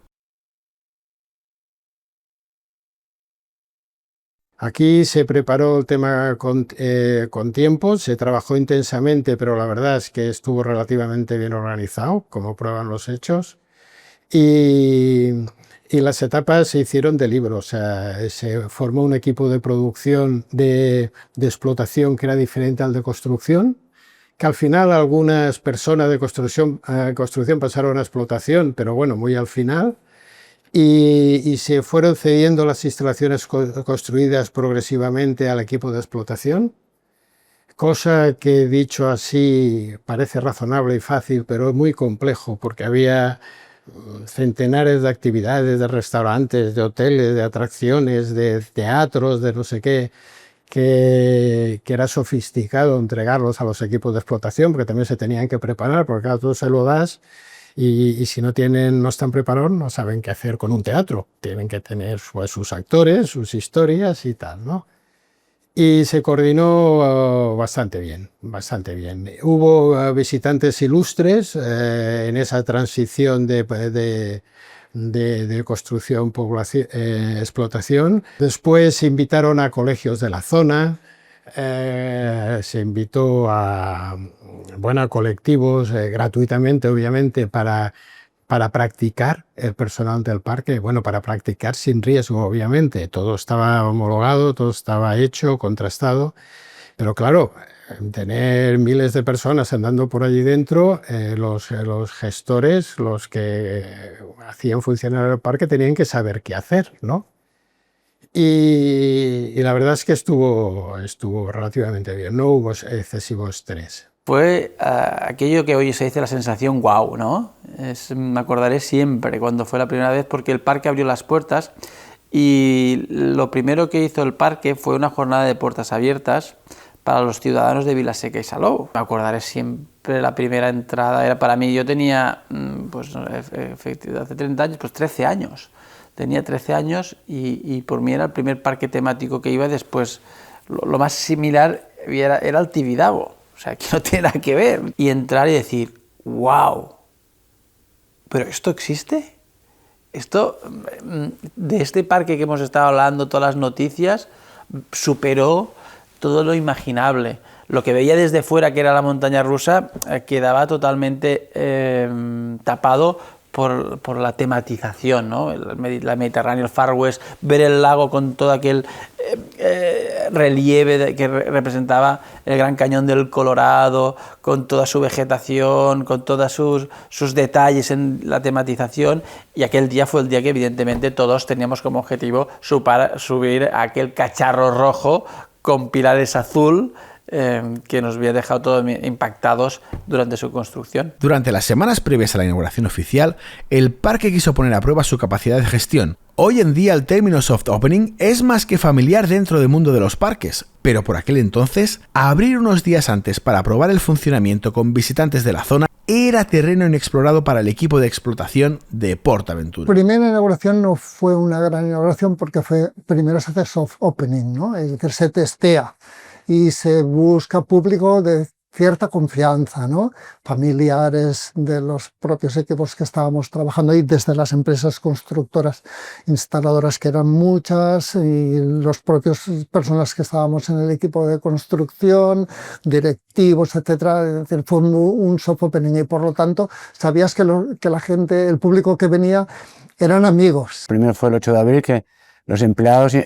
Aquí se preparó el tema con tiempo, se trabajó intensamente, pero la verdad es que estuvo relativamente bien organizado, como prueban los hechos. Y las etapas se hicieron de libro, o sea, se formó un equipo de producción de explotación que era diferente al de construcción, que al final algunas personas de construcción pasaron a explotación, pero bueno, muy al final. Y se fueron cediendo las instalaciones construidas progresivamente al equipo de explotación, cosa que dicho así parece razonable y fácil, pero es muy complejo porque había centenares de actividades, de restaurantes, de hoteles, de atracciones, de teatros, de no sé qué, que era sofisticado entregarlos a los equipos de explotación, porque también se tenían que preparar, porque claro, tú se lo das y si no están preparados, no saben qué hacer con un teatro. Tienen que tener pues, sus actores, sus historias y tal, ¿no? Y se coordinó bastante bien, bastante bien. Hubo visitantes ilustres en esa transición de construcción, población, explotación. Después se invitaron a colegios de la zona, se invitó a colectivos gratuitamente, obviamente, para practicar el personal del parque, bueno, para practicar sin riesgo, obviamente. Todo estaba homologado, todo estaba hecho, contrastado, pero claro, tener miles de personas andando por allí dentro, los gestores, los que hacían funcionar el parque, tenían que saber qué hacer, ¿no? Y la verdad es que estuvo relativamente bien, no hubo excesivo estrés. Fue aquello que hoy se dice la sensación wow, ¿no? Me acordaré siempre cuando fue la primera vez, porque el parque abrió las puertas y lo primero que hizo el parque fue una jornada de puertas abiertas para los ciudadanos de Vilaseca y Salou. Me acordaré siempre, la primera entrada era para mí, yo tenía, pues efectivamente, hace 30 años, pues 13 años. Tenía 13 años y por mí era el primer parque temático que iba. Después, lo más similar era el Tibidabo. O sea, que no tiene nada que ver. Y entrar y decir, wow, ¿pero esto existe? Esto, de este parque que hemos estado hablando, todas las noticias, superó todo lo imaginable. Lo que veía desde fuera, que era la montaña rusa, quedaba totalmente tapado por la tematización, ¿no? La Mediterránea, el Far West, ver el lago con todo aquel relieve que representaba el Gran Cañón del Colorado, con toda su vegetación, con todos sus detalles en la tematización, y aquel día fue el día que evidentemente todos teníamos como objetivo subir a aquel cacharro rojo con pilares azul, que nos había dejado todos impactados durante su construcción. Durante las semanas previas a la inauguración oficial, el parque quiso poner a prueba su capacidad de gestión. Hoy en día el término soft opening es más que familiar dentro del mundo de los parques, pero por aquel entonces, abrir unos días antes para probar el funcionamiento con visitantes de la zona era terreno inexplorado para el equipo de explotación de PortAventura. La primera inauguración no fue una gran inauguración porque primero se hace soft opening, ¿no? Es decir, se testea y se busca público de cierta confianza, ¿no? Familiares de los propios equipos que estábamos trabajando ahí, desde las empresas constructoras, instaladoras, que eran muchas, y los propios personas que estábamos en el equipo de construcción, directivos, etcétera. Es decir, fue un soft opening y por lo tanto sabías que la gente, el público que venía, eran amigos. Primero fue el 8 de abril que los empleados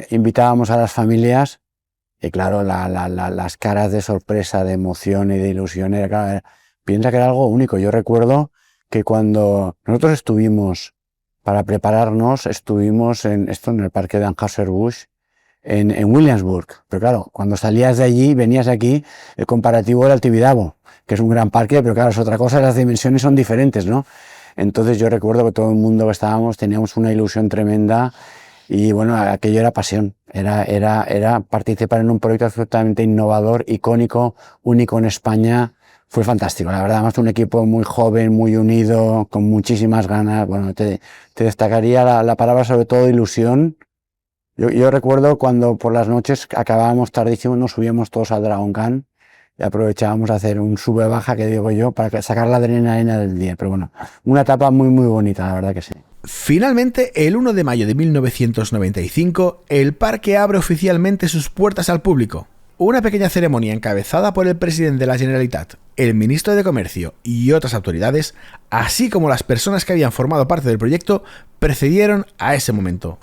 invitábamos a las familias. Y claro, las caras de sorpresa, de emoción y de ilusión, piensa que era algo único. Yo recuerdo que cuando nosotros estuvimos, para prepararnos, estuvimos en el parque de Anheuser-Busch, en Williamsburg. Pero claro, cuando salías de allí, venías aquí, el comparativo era el Tibidabo, que es un gran parque, pero claro, es otra cosa, las dimensiones son diferentes, ¿no? Entonces yo recuerdo que todo el mundo que estábamos teníamos una ilusión tremenda. Y bueno, aquello era pasión, era participar en un proyecto absolutamente innovador, icónico, único en España. Fue fantástico, la verdad, además un equipo muy joven, muy unido, con muchísimas ganas. Bueno, te destacaría la palabra sobre todo ilusión. Yo recuerdo cuando por las noches acabábamos tardísimo, nos subíamos todos al Dragon Khan y aprovechábamos a hacer un sube-baja, que digo yo, para sacar la adrenalina del día. Pero bueno, una etapa muy, muy bonita, la verdad que sí. Finalmente, el 1 de mayo de 1995, el parque abre oficialmente sus puertas al público. Una pequeña ceremonia encabezada por el presidente de la Generalitat, el ministro de Comercio y otras autoridades, así como las personas que habían formado parte del proyecto, precedieron a ese momento.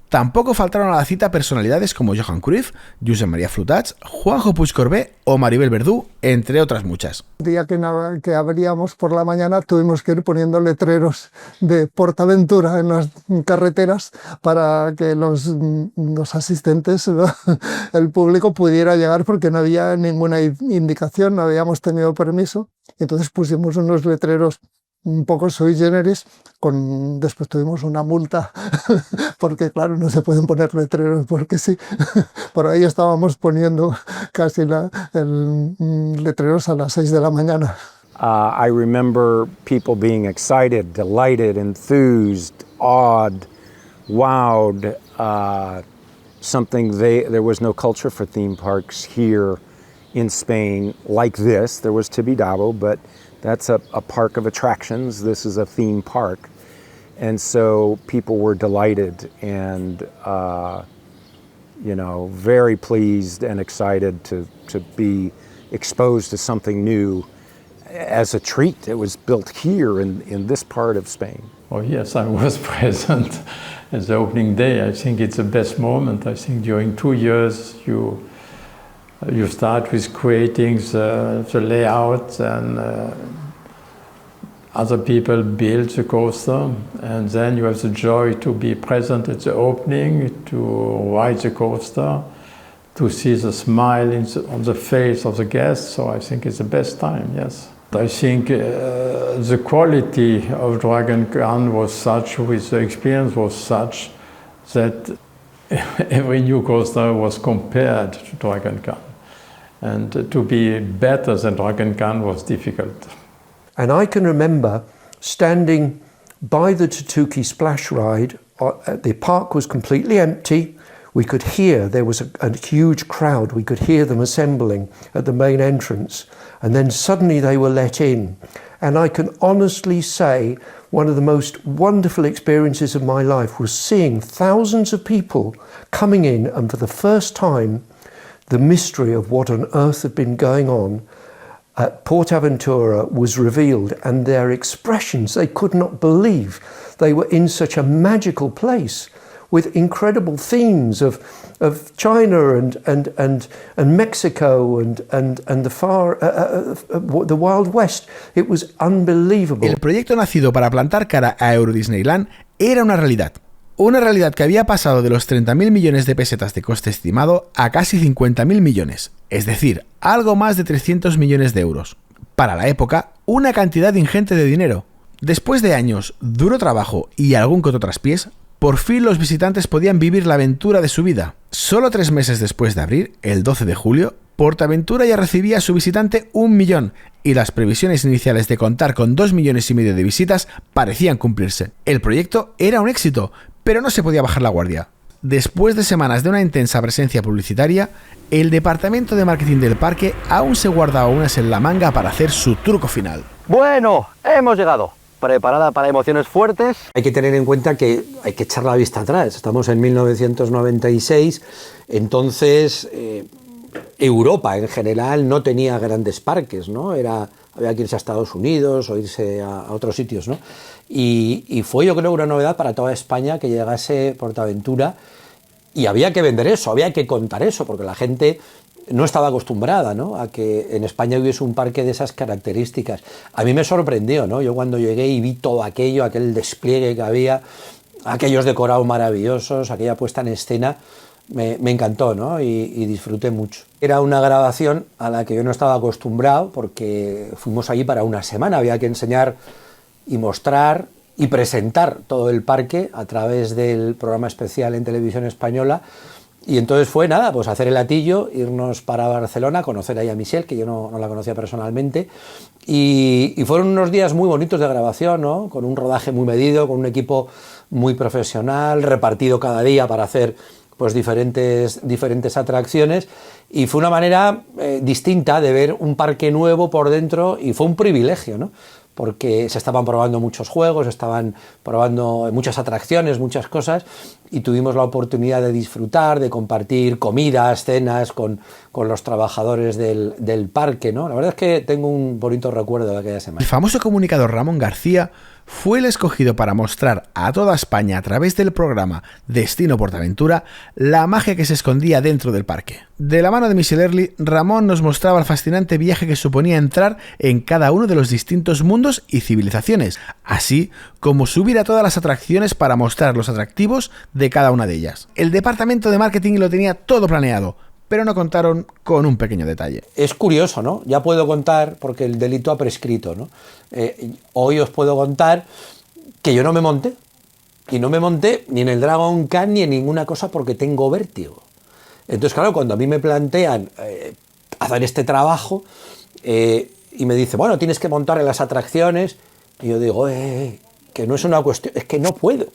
Tampoco faltaron a la cita personalidades como Johan Cruyff, Josep María Flotats, Juanjo Puigcorbé o Maribel Verdú, entre otras muchas. El día que abríamos por la mañana tuvimos que ir poniendo letreros de PortAventura en las carreteras para que los asistentes, el público pudiera llegar, porque no había ninguna indicación, no habíamos tenido permiso. Entonces pusimos unos letreros un poco sui generis, después tuvimos una multa porque claro, no se pueden poner letreros porque sí. Por ahí estábamos poniendo casi letreros a las 6 de la mañana. I remember people being excited, delighted, enthused, awed, wowed. There was no culture for theme parks here in Spain like this. There was Tibidabo, but that's a park of attractions. This is a theme park. And so people were delighted and, very pleased and excited to be exposed to something new as a treat. It was built here in this part of Spain. Oh yes, I was present at the opening day. I think it's the best moment. I think during 2 years you start with creating the layout, and other people build the coaster, and then you have the joy to be present at the opening, to ride the coaster, to see the smile on the face of the guests. So I think it's the best time, yes. I think the quality of Dragon Khan was such, with the experience was such, that every new coaster was compared to Dragon Khan. And to be better than Dragon Khan was difficult. And I can remember standing by the Tatuki splash ride. The park was completely empty. We could hear, there was a huge crowd. We could hear them assembling at the main entrance. And then suddenly they were let in. And I can honestly say one of the most wonderful experiences of my life was seeing thousands of people coming in, and for the first time, the mystery of what on earth had been going on at PortAventura was revealed, and their expressions, they could not believe they were in such a magical place with incredible themes of China and Mexico and the Wild West. It was unbelievable. El proyecto nacido para plantar cara a Euro Disneyland era una realidad. Una realidad que había pasado de los 30.000 millones de pesetas de coste estimado a casi 50.000 millones, es decir, algo más de 300 millones de euros. Para la época, una cantidad ingente de dinero. Después de años, duro trabajo y algún que otro traspiés, por fin los visitantes podían vivir la aventura de su vida. Solo 3 meses después de abrir, el 12 de julio, PortAventura ya recibía a su visitante 1 millón, y las previsiones iniciales de contar con 2,5 millones de visitas parecían cumplirse. El proyecto era un éxito, pero no se podía bajar la guardia. Después de semanas de una intensa presencia publicitaria, el departamento de marketing del parque aún se guardaba unas en la manga para hacer su truco final. Bueno, hemos llegado. ¿Preparada para emociones fuertes? Hay que tener en cuenta que hay que echar la vista atrás. Estamos en 1996, entonces Europa en general no tenía grandes parques, ¿no? Había que irse a Estados Unidos o irse a otros sitios, ¿no? Y fue, yo creo, una novedad para toda España que llegase PortAventura, y había que vender eso, había que contar eso, porque la gente no estaba acostumbrada, ¿no?, a que en España hubiese un parque de esas características. A mí me sorprendió, ¿no? Yo cuando llegué y vi todo aquello, aquel despliegue que había, aquellos decorados maravillosos, aquella puesta en escena, me encantó, ¿no? Y disfruté mucho. Era una grabación a la que yo no estaba acostumbrado, porque fuimos allí para una semana, había que enseñar y mostrar y presentar todo el parque a través del programa especial en Televisión Española. Y entonces fue nada, pues hacer el atillo, irnos para Barcelona, conocer ahí a Michelle, que yo no la conocía personalmente, y fueron unos días muy bonitos de grabación, ¿no?, con un rodaje muy medido, con un equipo muy profesional, repartido cada día para hacer pues diferentes atracciones, y fue una manera distinta de ver un parque nuevo por dentro, y fue un privilegio, ¿no?, porque se estaban probando muchos juegos, estaban probando muchas atracciones, muchas cosas, y tuvimos la oportunidad de disfrutar, de compartir comidas, cenas con los trabajadores del parque, ¿no? La verdad es que tengo un bonito recuerdo de aquella semana. El famoso comunicador Ramón García fue el escogido para mostrar a toda España a través del programa Destino Portaventura la magia que se escondía dentro del parque. De la mano de Michel Early, Ramón nos mostraba el fascinante viaje que suponía entrar en cada uno de los distintos mundos y civilizaciones, así como subir a todas las atracciones para mostrar los atractivos de cada una de ellas. El departamento de marketing lo tenía todo planeado, pero no contaron con un pequeño detalle. Es curioso, ¿no? Ya puedo contar, porque el delito ha prescrito, ¿no? Hoy os puedo contar que yo no me monté, y no me monté ni en el Dragon Khan ni en ninguna cosa porque tengo vértigo. Entonces, claro, cuando a mí me plantean hacer este trabajo y me dice, bueno, tienes que montar en las atracciones, y yo digo, que no es una cuestión, es que no puedo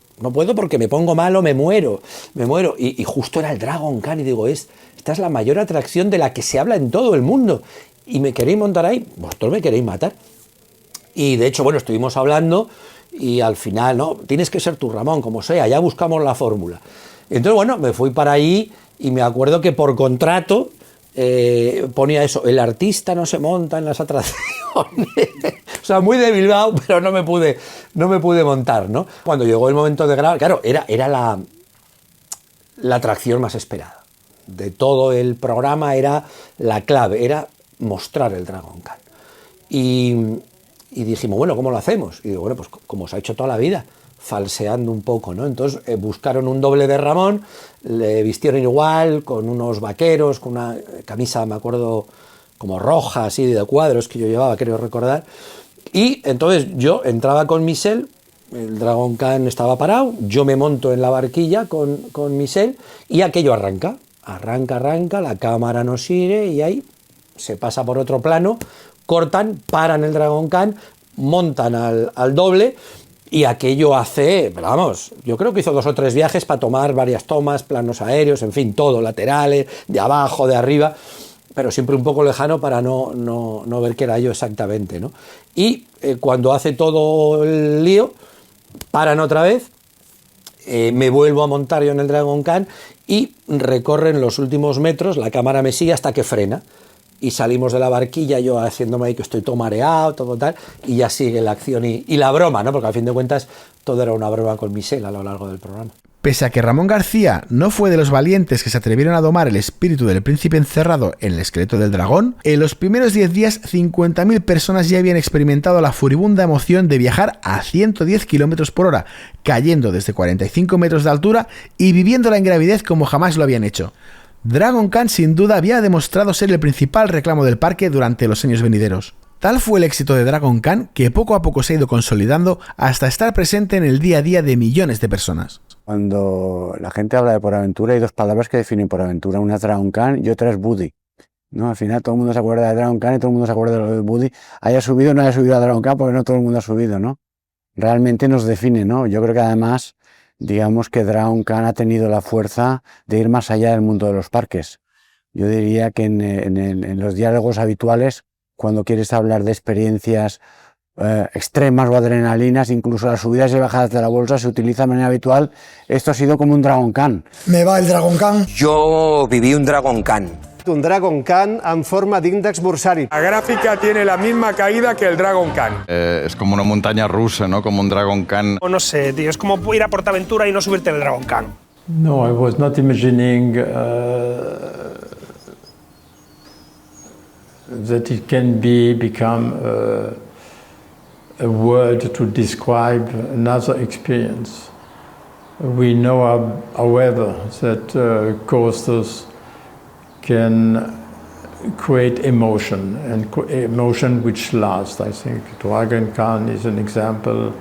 porque me pongo malo, me muero, y justo era el Dragon Khan, y digo, esta es la mayor atracción de la que se habla en todo el mundo, y me queréis montar ahí, vosotros me queréis matar. Y de hecho, bueno, estuvimos hablando, y al final, no, tienes que ser tú, Ramón, como sea, ya buscamos la fórmula. Entonces, bueno, me fui para ahí, y me acuerdo que por contrato ponía eso, el artista no se monta en las atracciones. O sea, muy de Bilbao, pero no me pude montar, ¿no? Cuando llegó el momento de grabar, claro, era la atracción más esperada. De todo el programa era la clave, era mostrar el Dragon Khan. Y dijimos, bueno, ¿cómo lo hacemos? Y digo, bueno, pues como se ha hecho toda la vida, falseando un poco, ¿no? Entonces buscaron un doble de Ramón, le vistieron igual, con unos vaqueros, con una camisa, me acuerdo, como roja, así de cuadros que yo llevaba, creo recordar. Y entonces yo entraba con Michel, el Dragon Khan estaba parado, yo me monto en la barquilla con Michel y aquello arranca, la cámara nos sigue y ahí se pasa por otro plano, cortan, paran el Dragon Khan, montan al doble y aquello hace, vamos, yo creo que hizo 2 o 3 viajes para tomar varias tomas, planos aéreos, en fin, todo, laterales, de abajo, de arriba, pero siempre un poco lejano para no ver qué era yo exactamente, ¿no? Y cuando hace todo el lío, paran otra vez, me vuelvo a montar yo en el Dragon Khan y recorren los últimos metros, la cámara me sigue hasta que frena. Y salimos de la barquilla, yo haciéndome ahí que estoy todo mareado, todo tal, y ya sigue la acción y la broma, ¿no? Porque al fin de cuentas todo era una broma con Michel a lo largo del programa. Pese a que Ramón García no fue de los valientes que se atrevieron a domar el espíritu del príncipe encerrado en el esqueleto del dragón, en los primeros 10 días 50.000 personas ya habían experimentado la furibunda emoción de viajar a 110 km por hora, cayendo desde 45 metros de altura y viviendo la ingravidez como jamás lo habían hecho. Dragon Khan sin duda había demostrado ser el principal reclamo del parque durante los años venideros. Tal fue el éxito de Dragon Khan que poco a poco se ha ido consolidando hasta estar presente en el día a día de millones de personas. Cuando la gente habla de PorAventura hay 2 palabras que definen PorAventura, una es Dragon Khan y otra es Buddy, ¿no? Al final todo el mundo se acuerda de Dragon Khan y todo el mundo se acuerda de lo de Buddy, haya subido o no haya subido a Dragon Khan porque no todo el mundo ha subido, ¿no? Realmente nos define, ¿no? Yo creo que además digamos que Dragon Khan ha tenido la fuerza de ir más allá del mundo de los parques. Yo diría que en los diálogos habituales, cuando quieres hablar de experiencias extremas o adrenalinas, incluso las subidas y bajadas de la bolsa, se utiliza de manera habitual. Esto ha sido como un Dragon Khan. Me va el Dragon Khan. Yo viví un Dragon Khan. Un Dragon Khan en forma d'índex borsari. La gráfica tiene la misma caída que el Dragon Khan. Es como una montaña rusa, ¿no? Como un Dragon Khan. No sé, tío, es como ir a PortAventura y no subirte en el Dragon Khan. No, I was not imagining that it can become a word to describe another experience. We know, however, that coasters can create emotion, and emotion which lasts. I think Dragon Khan is an example.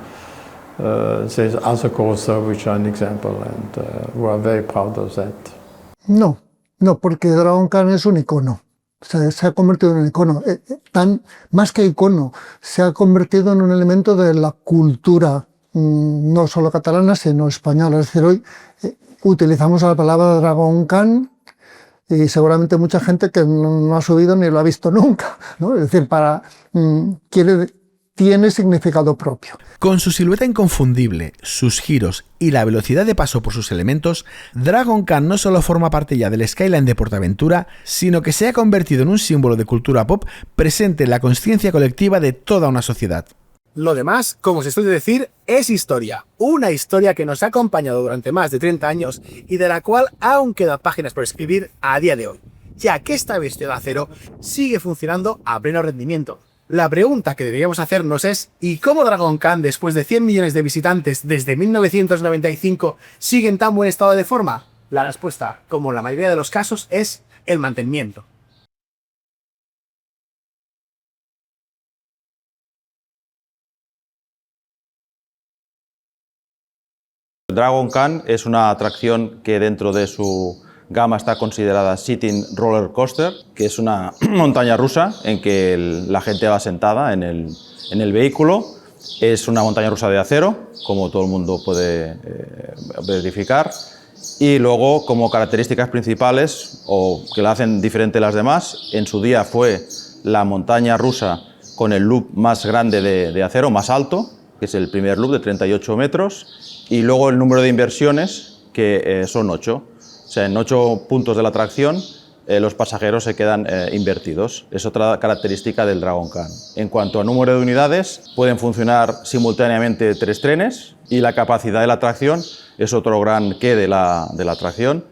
There's other coasters which are an example, and we are very proud of that. No, porque Dragon Khan es un icono. Se ha convertido en un icono. Más que icono, se ha convertido en un elemento de la cultura, no solo catalana, sino española. Es decir, hoy utilizamos la palabra Dragon Khan y seguramente mucha gente que no ha subido ni lo ha visto nunca, ¿no? Es decir, quiere tiene significado propio. Con su silueta inconfundible, sus giros y la velocidad de paso por sus elementos, Dragon Khan no solo forma parte ya del skyline de PortAventura, sino que se ha convertido en un símbolo de cultura pop presente en la consciencia colectiva de toda una sociedad. Lo demás, como se suele decir, es historia. Una historia que nos ha acompañado durante más de 30 años y de la cual aún quedan páginas por escribir a día de hoy, ya que esta bestia de acero sigue funcionando a pleno rendimiento. La pregunta que deberíamos hacernos es ¿y cómo Dragon Khan, después de 100 millones de visitantes desde 1995, sigue en tan buen estado de forma? La respuesta, como en la mayoría de los casos, es el mantenimiento. Dragon Khan es una atracción que dentro de su gama está considerada Sitting Roller Coaster, que es una montaña rusa en que la gente va sentada en el vehículo. Es una montaña rusa de acero, como todo el mundo puede verificar. Y luego, como características principales, o que la hacen diferente de las demás, en su día fue la montaña rusa con el loop más grande de acero, más alto, que es el primer loop de 38 metros, y luego el número de inversiones, que son 8. O sea, en 8 puntos de la atracción los pasajeros se quedan invertidos. Es otra característica del Dragon Khan. En cuanto a número de unidades, pueden funcionar simultáneamente 3 trenes y la capacidad de la atracción es otro gran qué de la atracción,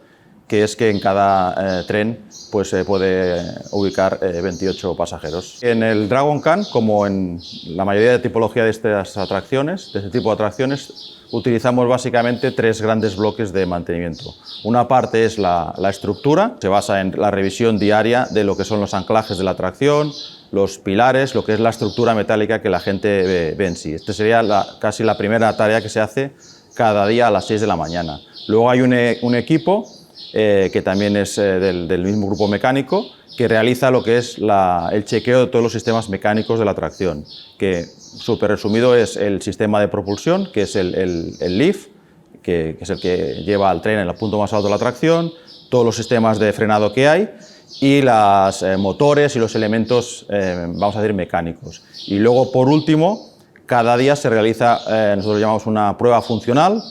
que es que en cada tren pues, se puede ubicar 28 pasajeros. En el Dragon Khan, como en la mayoría de tipología de estas atracciones, de este tipo de atracciones, utilizamos básicamente 3 grandes bloques de mantenimiento. Una parte es la estructura, se basa en la revisión diaria de lo que son los anclajes de la atracción, los pilares, lo que es la estructura metálica que la gente ve en sí. Esta sería casi la primera tarea que se hace cada día a las 6 de la mañana. Luego hay un equipo que también es del mismo grupo mecánico, que realiza lo que es el chequeo de todos los sistemas mecánicos de la atracción, que súper resumido es el sistema de propulsión, que es el lift, que es el que lleva al tren en el punto más alto de la atracción, todos los sistemas de frenado que hay y los motores y los elementos, vamos a decir, mecánicos. Y luego, por último, cada día se realiza, nosotros llamamos una prueba funcional,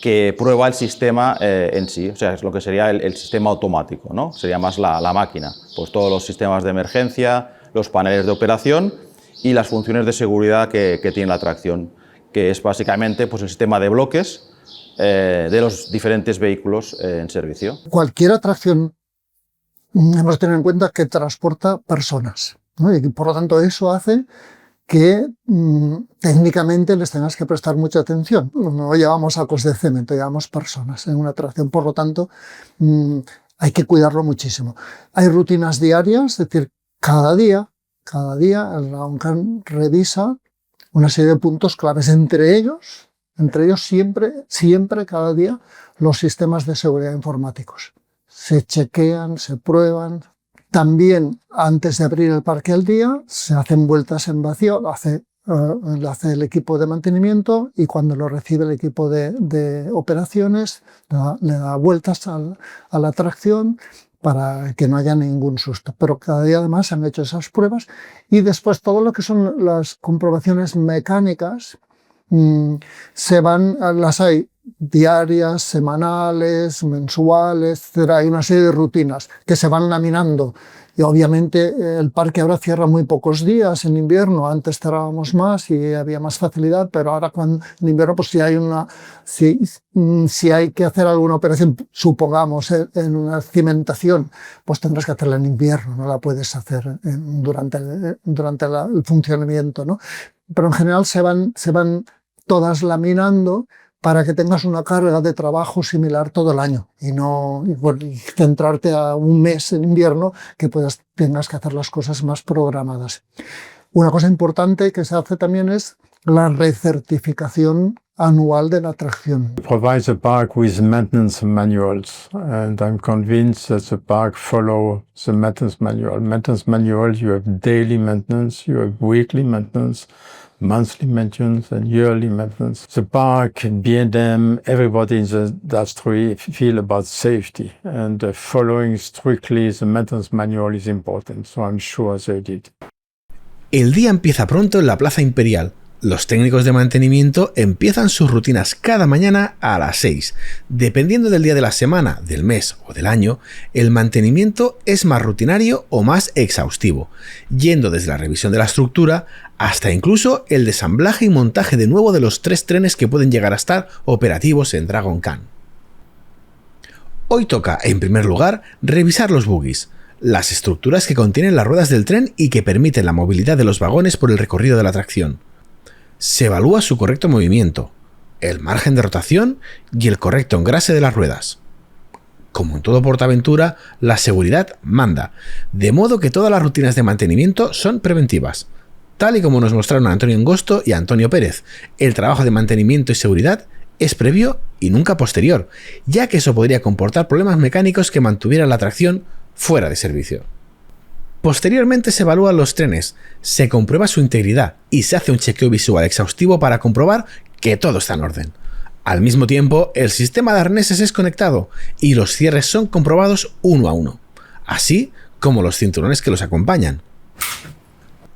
que prueba el sistema en sí, o sea, es lo que sería el sistema automático, ¿no? Sería más la máquina, pues todos los sistemas de emergencia, los paneles de operación y las funciones de seguridad que tiene la atracción, que es básicamente pues, el sistema de bloques de los diferentes vehículos en servicio. Cualquier atracción hemos de tener en cuenta que transporta personas, ¿no? Y por lo tanto eso hace que técnicamente les tengas que prestar mucha atención. No llevamos sacos de cemento, llevamos personas en una atracción, por lo tanto hay que cuidarlo muchísimo. Hay rutinas diarias, es decir, cada día el Dragon Khan revisa una serie de puntos claves, entre ellos siempre cada día los sistemas de seguridad informáticos. Se chequean, se prueban. También, antes de abrir el parque al día, se hacen vueltas en vacío, lo hace el equipo de mantenimiento y cuando lo recibe el equipo de operaciones le da vueltas a la atracción para que no haya ningún susto. Pero cada día además se han hecho esas pruebas y después todo lo que son las comprobaciones mecánicas las hay diarias, semanales, mensuales, etc. Hay una serie de rutinas que se van laminando y obviamente el parque ahora cierra muy pocos días en invierno, antes cerrábamos más y había más facilidad, pero ahora en invierno pues si hay que hacer alguna operación, supongamos en una cimentación, pues tendrás que hacerla en invierno, no la puedes hacer durante el funcionamiento, ¿no? Pero en general se van todas laminando para que tengas una carga de trabajo similar todo el año y centrarte a un mes en invierno que tengas que hacer las cosas más programadas. Una cosa importante que se hace también es la recertificación anual de la atracción. Provide the park with maintenance manuals, and I'm convinced that the park follow the maintenance manual. Maintenance manual, you have daily maintenance, you have weekly maintenance, monthly maintenance and yearly maintenance. The park, B&M, everybody in the industry feel about safety, and following strictly the maintenance manual is important, so I'm sure they did. El día empieza pronto en la Plaza Imperial. Los técnicos de mantenimiento empiezan sus rutinas cada mañana a las 6. Dependiendo del día de la semana, del mes o del año, el mantenimiento es más rutinario o más exhaustivo, yendo desde la revisión de la estructura hasta incluso el desamblaje y montaje de nuevo de los 3 trenes que pueden llegar a estar operativos en Dragon Khan. Hoy toca, en primer lugar, revisar los bogies, las estructuras que contienen las ruedas del tren y que permiten la movilidad de los vagones por el recorrido de la tracción. Se evalúa su correcto movimiento, el margen de rotación y el correcto engrase de las ruedas. Como en todo PortAventura, la seguridad manda, de modo que todas las rutinas de mantenimiento son preventivas. Tal y como nos mostraron Antonio Angosto y Antonio Pérez, el trabajo de mantenimiento y seguridad es previo y nunca posterior, ya que eso podría comportar problemas mecánicos que mantuvieran la tracción fuera de servicio. Posteriormente se evalúan los trenes, se comprueba su integridad y se hace un chequeo visual exhaustivo para comprobar que todo está en orden. Al mismo tiempo, el sistema de arneses es conectado y los cierres son comprobados uno a uno, así como los cinturones que los acompañan.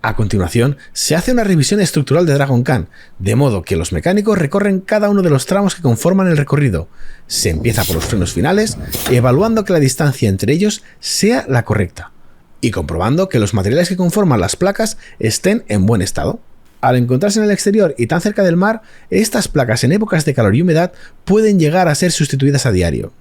A continuación, se hace una revisión estructural de Dragon Khan, de modo que los mecánicos recorren cada uno de los tramos que conforman el recorrido. Se empieza por los frenos finales, evaluando que la distancia entre ellos sea la correcta, y comprobando que los materiales que conforman las placas estén en buen estado. Al encontrarse en el exterior y tan cerca del mar, estas placas en épocas de calor y humedad pueden llegar a ser sustituidas a diario.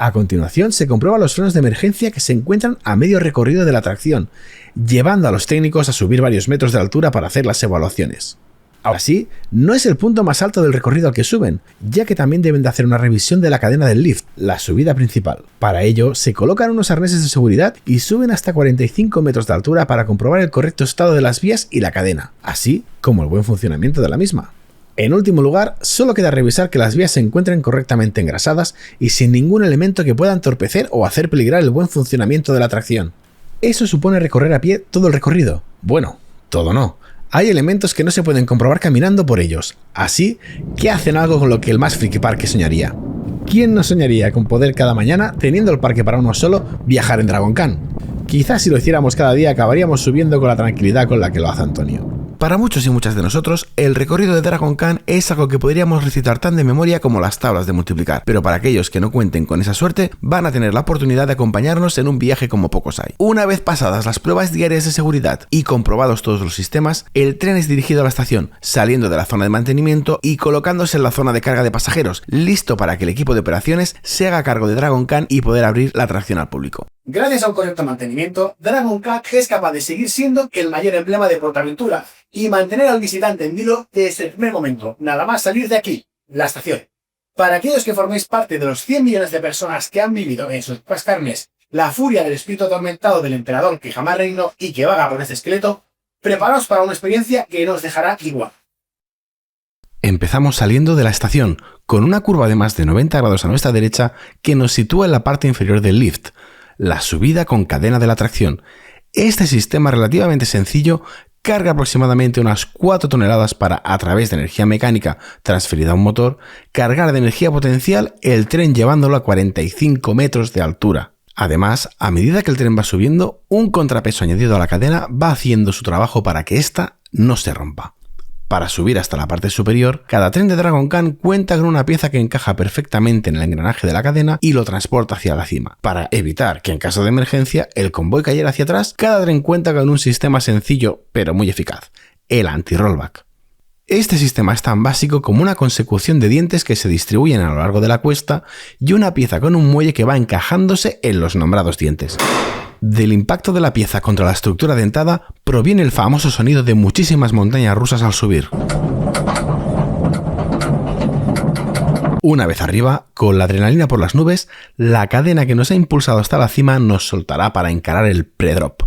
A continuación se comprueban los frenos de emergencia que se encuentran a medio recorrido de la tracción, llevando a los técnicos a subir varios metros de altura para hacer las evaluaciones. Así, no es el punto más alto del recorrido al que suben, ya que también deben de hacer una revisión de la cadena del lift, la subida principal. Para ello, se colocan unos arneses de seguridad y suben hasta 45 metros de altura para comprobar el correcto estado de las vías y la cadena, así como el buen funcionamiento de la misma. En último lugar, solo queda revisar que las vías se encuentren correctamente engrasadas y sin ningún elemento que pueda entorpecer o hacer peligrar el buen funcionamiento de la tracción. ¿Eso supone recorrer a pie todo el recorrido? Bueno, todo no. Hay elementos que no se pueden comprobar caminando por ellos, así que hacen algo con lo que el más friki parque soñaría. ¿Quién no soñaría con poder cada mañana, teniendo el parque para uno solo, viajar en Dragon Khan? Quizás si lo hiciéramos cada día acabaríamos subiendo con la tranquilidad con la que lo hace Antonio. Para muchos y muchas de nosotros, el recorrido de Dragon Khan es algo que podríamos recitar tan de memoria como las tablas de multiplicar, pero para aquellos que no cuenten con esa suerte, van a tener la oportunidad de acompañarnos en un viaje como pocos hay. Una vez pasadas las pruebas diarias de seguridad y comprobados todos los sistemas, el tren es dirigido a la estación, saliendo de la zona de mantenimiento y colocándose en la zona de carga de pasajeros, listo para que el equipo de operaciones se haga cargo de Dragon Khan y poder abrir la atracción al público. Gracias a un correcto mantenimiento, Dragon Khan es capaz de seguir siendo el mayor emblema de PortAventura y mantener al visitante en vilo desde el primer momento, nada más salir de aquí, la estación. Para aquellos que forméis parte de los 100 millones de personas que han vivido en sus propias carnes la furia del espíritu atormentado del emperador que jamás reinó y que vaga por este esqueleto, preparaos para una experiencia que no os dejará igual. Empezamos saliendo de la estación, con una curva de más de 90 grados a nuestra derecha que nos sitúa en la parte inferior del lift, la subida con cadena de la tracción. Este sistema relativamente sencillo carga aproximadamente unas 4 toneladas para, a través de energía mecánica transferida a un motor, cargar de energía potencial el tren llevándolo a 45 metros de altura. Además, a medida que el tren va subiendo, un contrapeso añadido a la cadena va haciendo su trabajo para que ésta no se rompa. Para subir hasta la parte superior, cada tren de Dragon Khan cuenta con una pieza que encaja perfectamente en el engranaje de la cadena y lo transporta hacia la cima. Para evitar que en caso de emergencia el convoy cayera hacia atrás, cada tren cuenta con un sistema sencillo pero muy eficaz, el anti-rollback. Este sistema es tan básico como una consecución de dientes que se distribuyen a lo largo de la cuesta y una pieza con un muelle que va encajándose en los nombrados dientes. Del impacto de la pieza contra la estructura dentada proviene el famoso sonido de muchísimas montañas rusas al subir. Una vez arriba, con la adrenalina por las nubes, la cadena que nos ha impulsado hasta la cima nos soltará para encarar el pre-drop.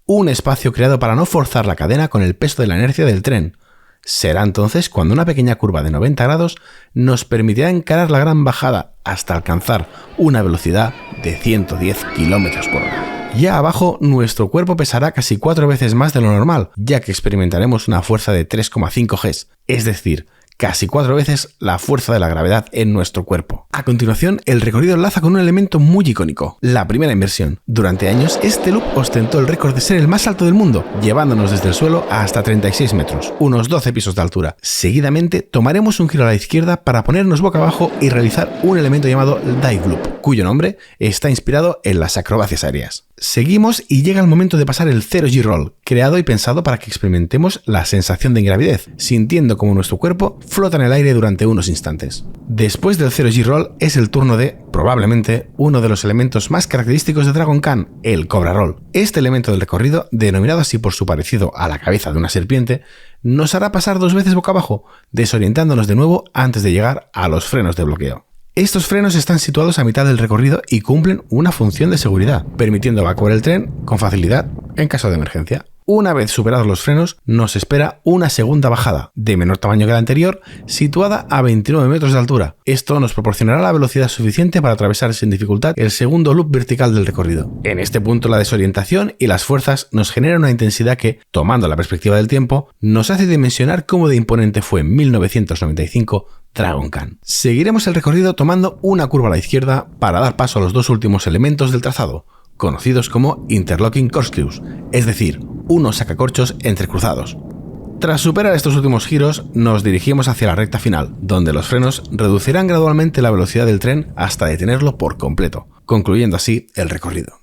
Un espacio creado para no forzar la cadena con el peso de la inercia del tren. Será entonces cuando una pequeña curva de 90 grados nos permitirá encarar la gran bajada hasta alcanzar una velocidad de 110 km por hora. Ya abajo, nuestro cuerpo pesará casi 4 veces más de lo normal, ya que experimentaremos una fuerza de 3,5 Gs, es decir, casi 4 veces la fuerza de la gravedad en nuestro cuerpo. A continuación, el recorrido enlaza con un elemento muy icónico, la primera inversión. Durante años, este loop ostentó el récord de ser el más alto del mundo, llevándonos desde el suelo a hasta 36 metros, unos 12 pisos de altura. Seguidamente, tomaremos un giro a la izquierda para ponernos boca abajo y realizar un elemento llamado dive loop, cuyo nombre está inspirado en las acrobacias aéreas. Seguimos y llega el momento de pasar el Zero G Roll, creado y pensado para que experimentemos la sensación de ingravidez, sintiendo como nuestro cuerpo flota en el aire durante unos instantes. Después del Zero G Roll es el turno de, probablemente, uno de los elementos más característicos de Dragon Khan, el Cobra Roll. Este elemento del recorrido, denominado así por su parecido a la cabeza de una serpiente, nos hará pasar 2 veces boca abajo, desorientándonos de nuevo antes de llegar a los frenos de bloqueo. Estos frenos están situados a mitad del recorrido y cumplen una función de seguridad, permitiendo evacuar el tren con facilidad en caso de emergencia. Una vez superados los frenos, nos espera una segunda bajada, de menor tamaño que la anterior, situada a 29 metros de altura. Esto nos proporcionará la velocidad suficiente para atravesar sin dificultad el segundo loop vertical del recorrido. En este punto, la desorientación y las fuerzas nos generan una intensidad que, tomando la perspectiva del tiempo, nos hace dimensionar cómo de imponente fue en 1995 Dragon Khan. Seguiremos el recorrido tomando una curva a la izquierda para dar paso a los 2 últimos elementos del trazado, conocidos como Interlocking Corkscrews, es decir, unos sacacorchos entrecruzados. Tras superar estos últimos giros, nos dirigimos hacia la recta final, donde los frenos reducirán gradualmente la velocidad del tren hasta detenerlo por completo, concluyendo así el recorrido.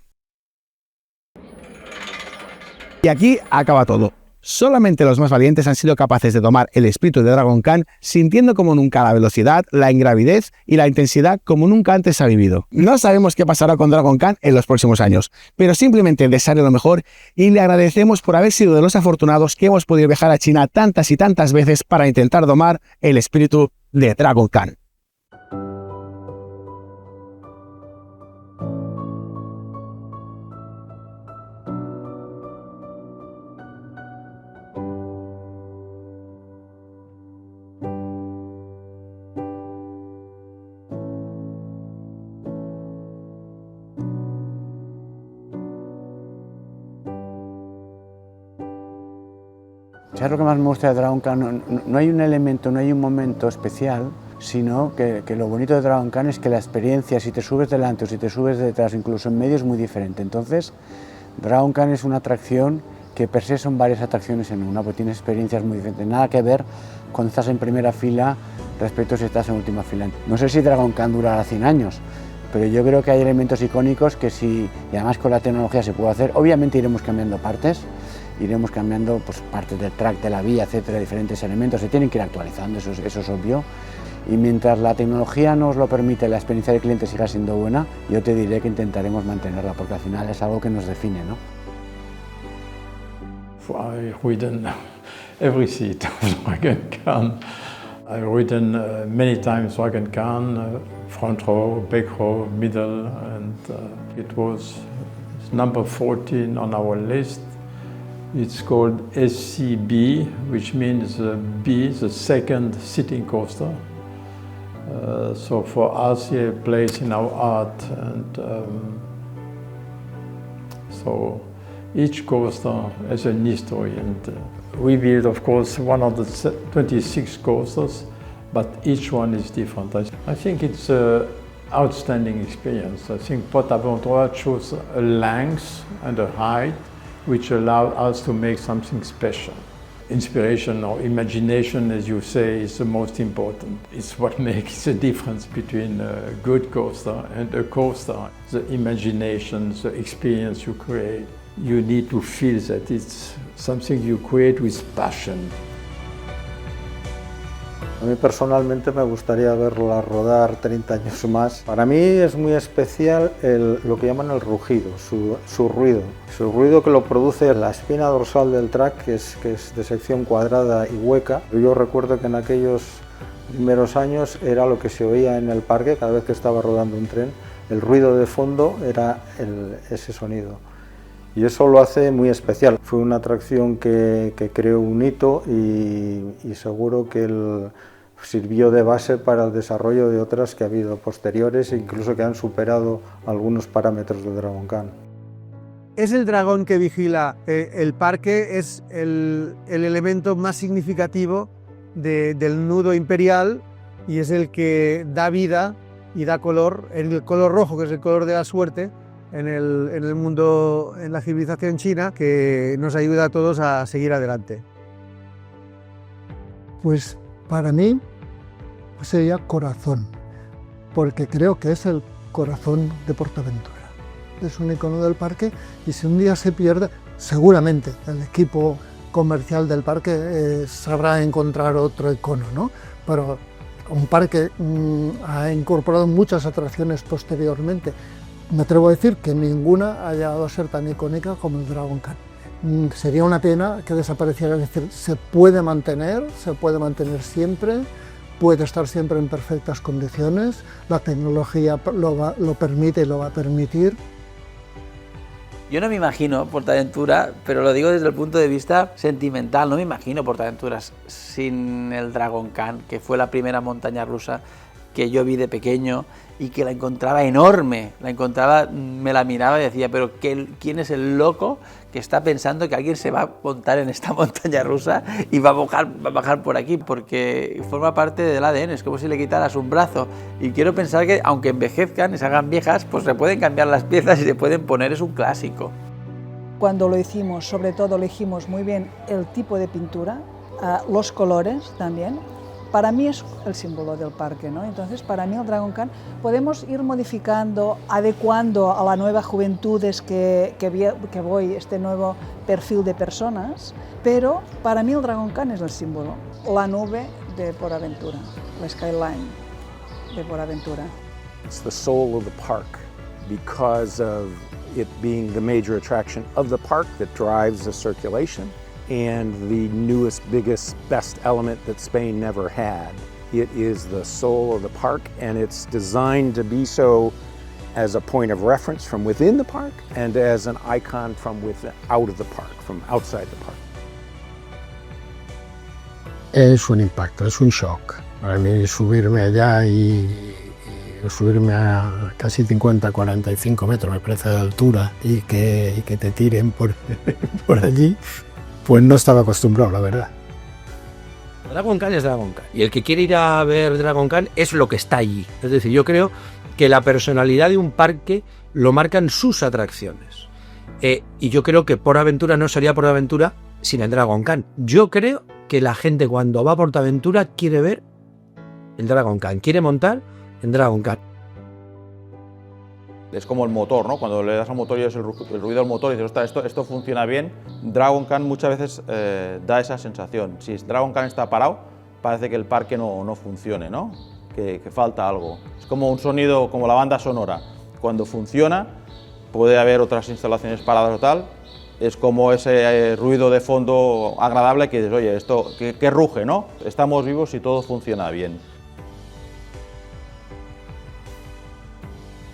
Y aquí acaba todo. Solamente los más valientes han sido capaces de tomar el espíritu de Dragon Khan, sintiendo como nunca la velocidad, la ingravidez y la intensidad como nunca antes ha vivido. No sabemos qué pasará con Dragon Khan en los próximos años, pero simplemente desearle lo mejor y le agradecemos por haber sido de los afortunados que hemos podido viajar a China tantas y tantas veces para intentar domar el espíritu de Dragon Khan. ¿Sabes lo que más me gusta de Dragon Khan? No hay un elemento, no hay un momento especial, sino que lo bonito de Dragon Khan es que la experiencia, si te subes delante o si te subes detrás, incluso en medio, es muy diferente. Entonces, Dragon Khan es una atracción que per se son varias atracciones en una, porque tienes experiencias muy diferentes. Nada que ver cuando estás en primera fila respecto a si estás en última fila. No sé si Dragon Khan durará 100 años, pero yo creo que hay elementos icónicos que sí, y además con la tecnología se puede hacer. Obviamente iremos cambiando partes, iremos cambiando pues, partes del track, de la vía, etcétera, diferentes elementos, se tienen que ir actualizando, eso es obvio. Y mientras la tecnología nos lo permite, la experiencia del cliente siga siendo buena, yo te diré que intentaremos mantenerla, porque al final es algo que nos define, ¿no? I've ridden every seat of Dragon Khan. I've ridden many times Dragon Khan, front row, back row, middle, and it was number 14 on our list. It's called SCB, which means B, the second sitting coaster. So for us, here, a place in our art, and so each coaster has an history. And we built, of course, 126 coasters, but each one is different. I think it's an outstanding experience. I think PortAventura chose a length and a height which allowed us to make something special. Inspiration or imagination, as you say, is the most important. It's what makes the difference between a good coaster and a coaster. The imagination, the experience you create. You need to feel that it's something you create with passion. A mí personalmente me gustaría verla rodar 30 años más. Para mí es muy especial lo que llaman el rugido, su ruido que lo produce la espina dorsal del track, que es de sección cuadrada y hueca. Yo recuerdo que en aquellos primeros años era lo que se oía en el parque cada vez que estaba rodando un tren. El ruido de fondo era ese sonido. Y eso lo hace muy especial. Fue una atracción que creó un hito y seguro que sirvió de base para el desarrollo de otras que ha habido posteriores e incluso que han superado algunos parámetros de Dragon Khan. Es el dragón que vigila el parque, es el elemento más significativo del nudo imperial y es el que da vida y da color, el color rojo, que es el color de la suerte, en el mundo, en la civilización china, que nos ayuda a todos a seguir adelante. Pues para mí sería corazón, porque creo que es el corazón de PortAventura. Es un icono del parque y si un día se pierde, seguramente el equipo comercial del parque sabrá encontrar otro icono, ¿no? Pero un parque ha incorporado muchas atracciones posteriormente. Me atrevo a decir que ninguna ha llegado a ser tan icónica como el Dragon Khan. Sería una pena que desapareciera, es decir, se puede mantener siempre, puede estar siempre en perfectas condiciones, la tecnología lo permite y lo va a permitir. Yo no me imagino PortAventura, pero lo digo desde el punto de vista sentimental, no me imagino PortAventura sin el Dragon Khan, que fue la primera montaña rusa que yo vi de pequeño y que la encontraba enorme, me la miraba y decía, pero ¿quién es el loco que está pensando que alguien se va a montar en esta montaña rusa y va a bajar por aquí? Porque forma parte del ADN, es como si le quitaras un brazo. Y quiero pensar que aunque envejezcan y se hagan viejas, pues se pueden cambiar las piezas y se pueden poner, es un clásico. Cuando lo hicimos, sobre todo elegimos muy bien el tipo de pintura, los colores también. Para mí es el símbolo del parque, ¿no? Entonces, para mí el Dragon Khan podemos ir modificando, adecuando a la nueva juventudes que voy, este nuevo perfil de personas, pero para mí el Dragon Khan es el símbolo, la nube de PortAventura, la skyline de PortAventura. It's the soul of the park because of it being the major attraction of the park that drives the circulation. And the newest, biggest, best element that Spain never had. It is the soul of the park, and it's designed to be so as a point of reference from within the park and as an icon from out of the park, from outside the park. Es un impacto, es un shock. Para mí subirme allá y subirme a casi 50-45 metros, me parece, de altura y que te tiren por allí. Pues no estaba acostumbrado, la verdad. Dragon Khan es Dragon Khan. Y el que quiere ir a ver Dragon Khan es lo que está allí. Es decir, yo creo que la personalidad de un parque lo marcan sus atracciones. Y yo creo que PortAventura no sería PortAventura sin el Dragon Khan. Yo creo que la gente cuando va a PortAventura quiere ver el Dragon Khan, quiere montar en Dragon Khan. Es como el motor, ¿no? Cuando le das al motor y oyes el ruido del motor y dices, ostras, esto funciona bien. Dragon Khan muchas veces da esa sensación. Si Dragon Khan está parado, parece que el parque no funcione, ¿no? Que falta algo. Es como un sonido, como la banda sonora. Cuando funciona, puede haber otras instalaciones paradas o tal. Es como ese ruido de fondo agradable que dices, oye, esto que ruge, ¿no? Estamos vivos y todo funciona bien.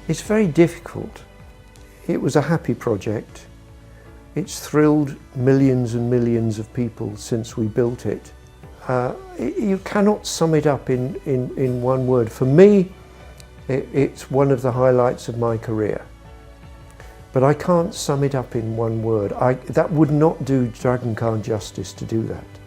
It's very difficult. It was a happy project. It's thrilled millions and millions of people since we built it. You cannot sum it up in one word. For me, it's one of the highlights of my career. But I can't sum it up in one word. That would not do Dragon Khan justice to do that.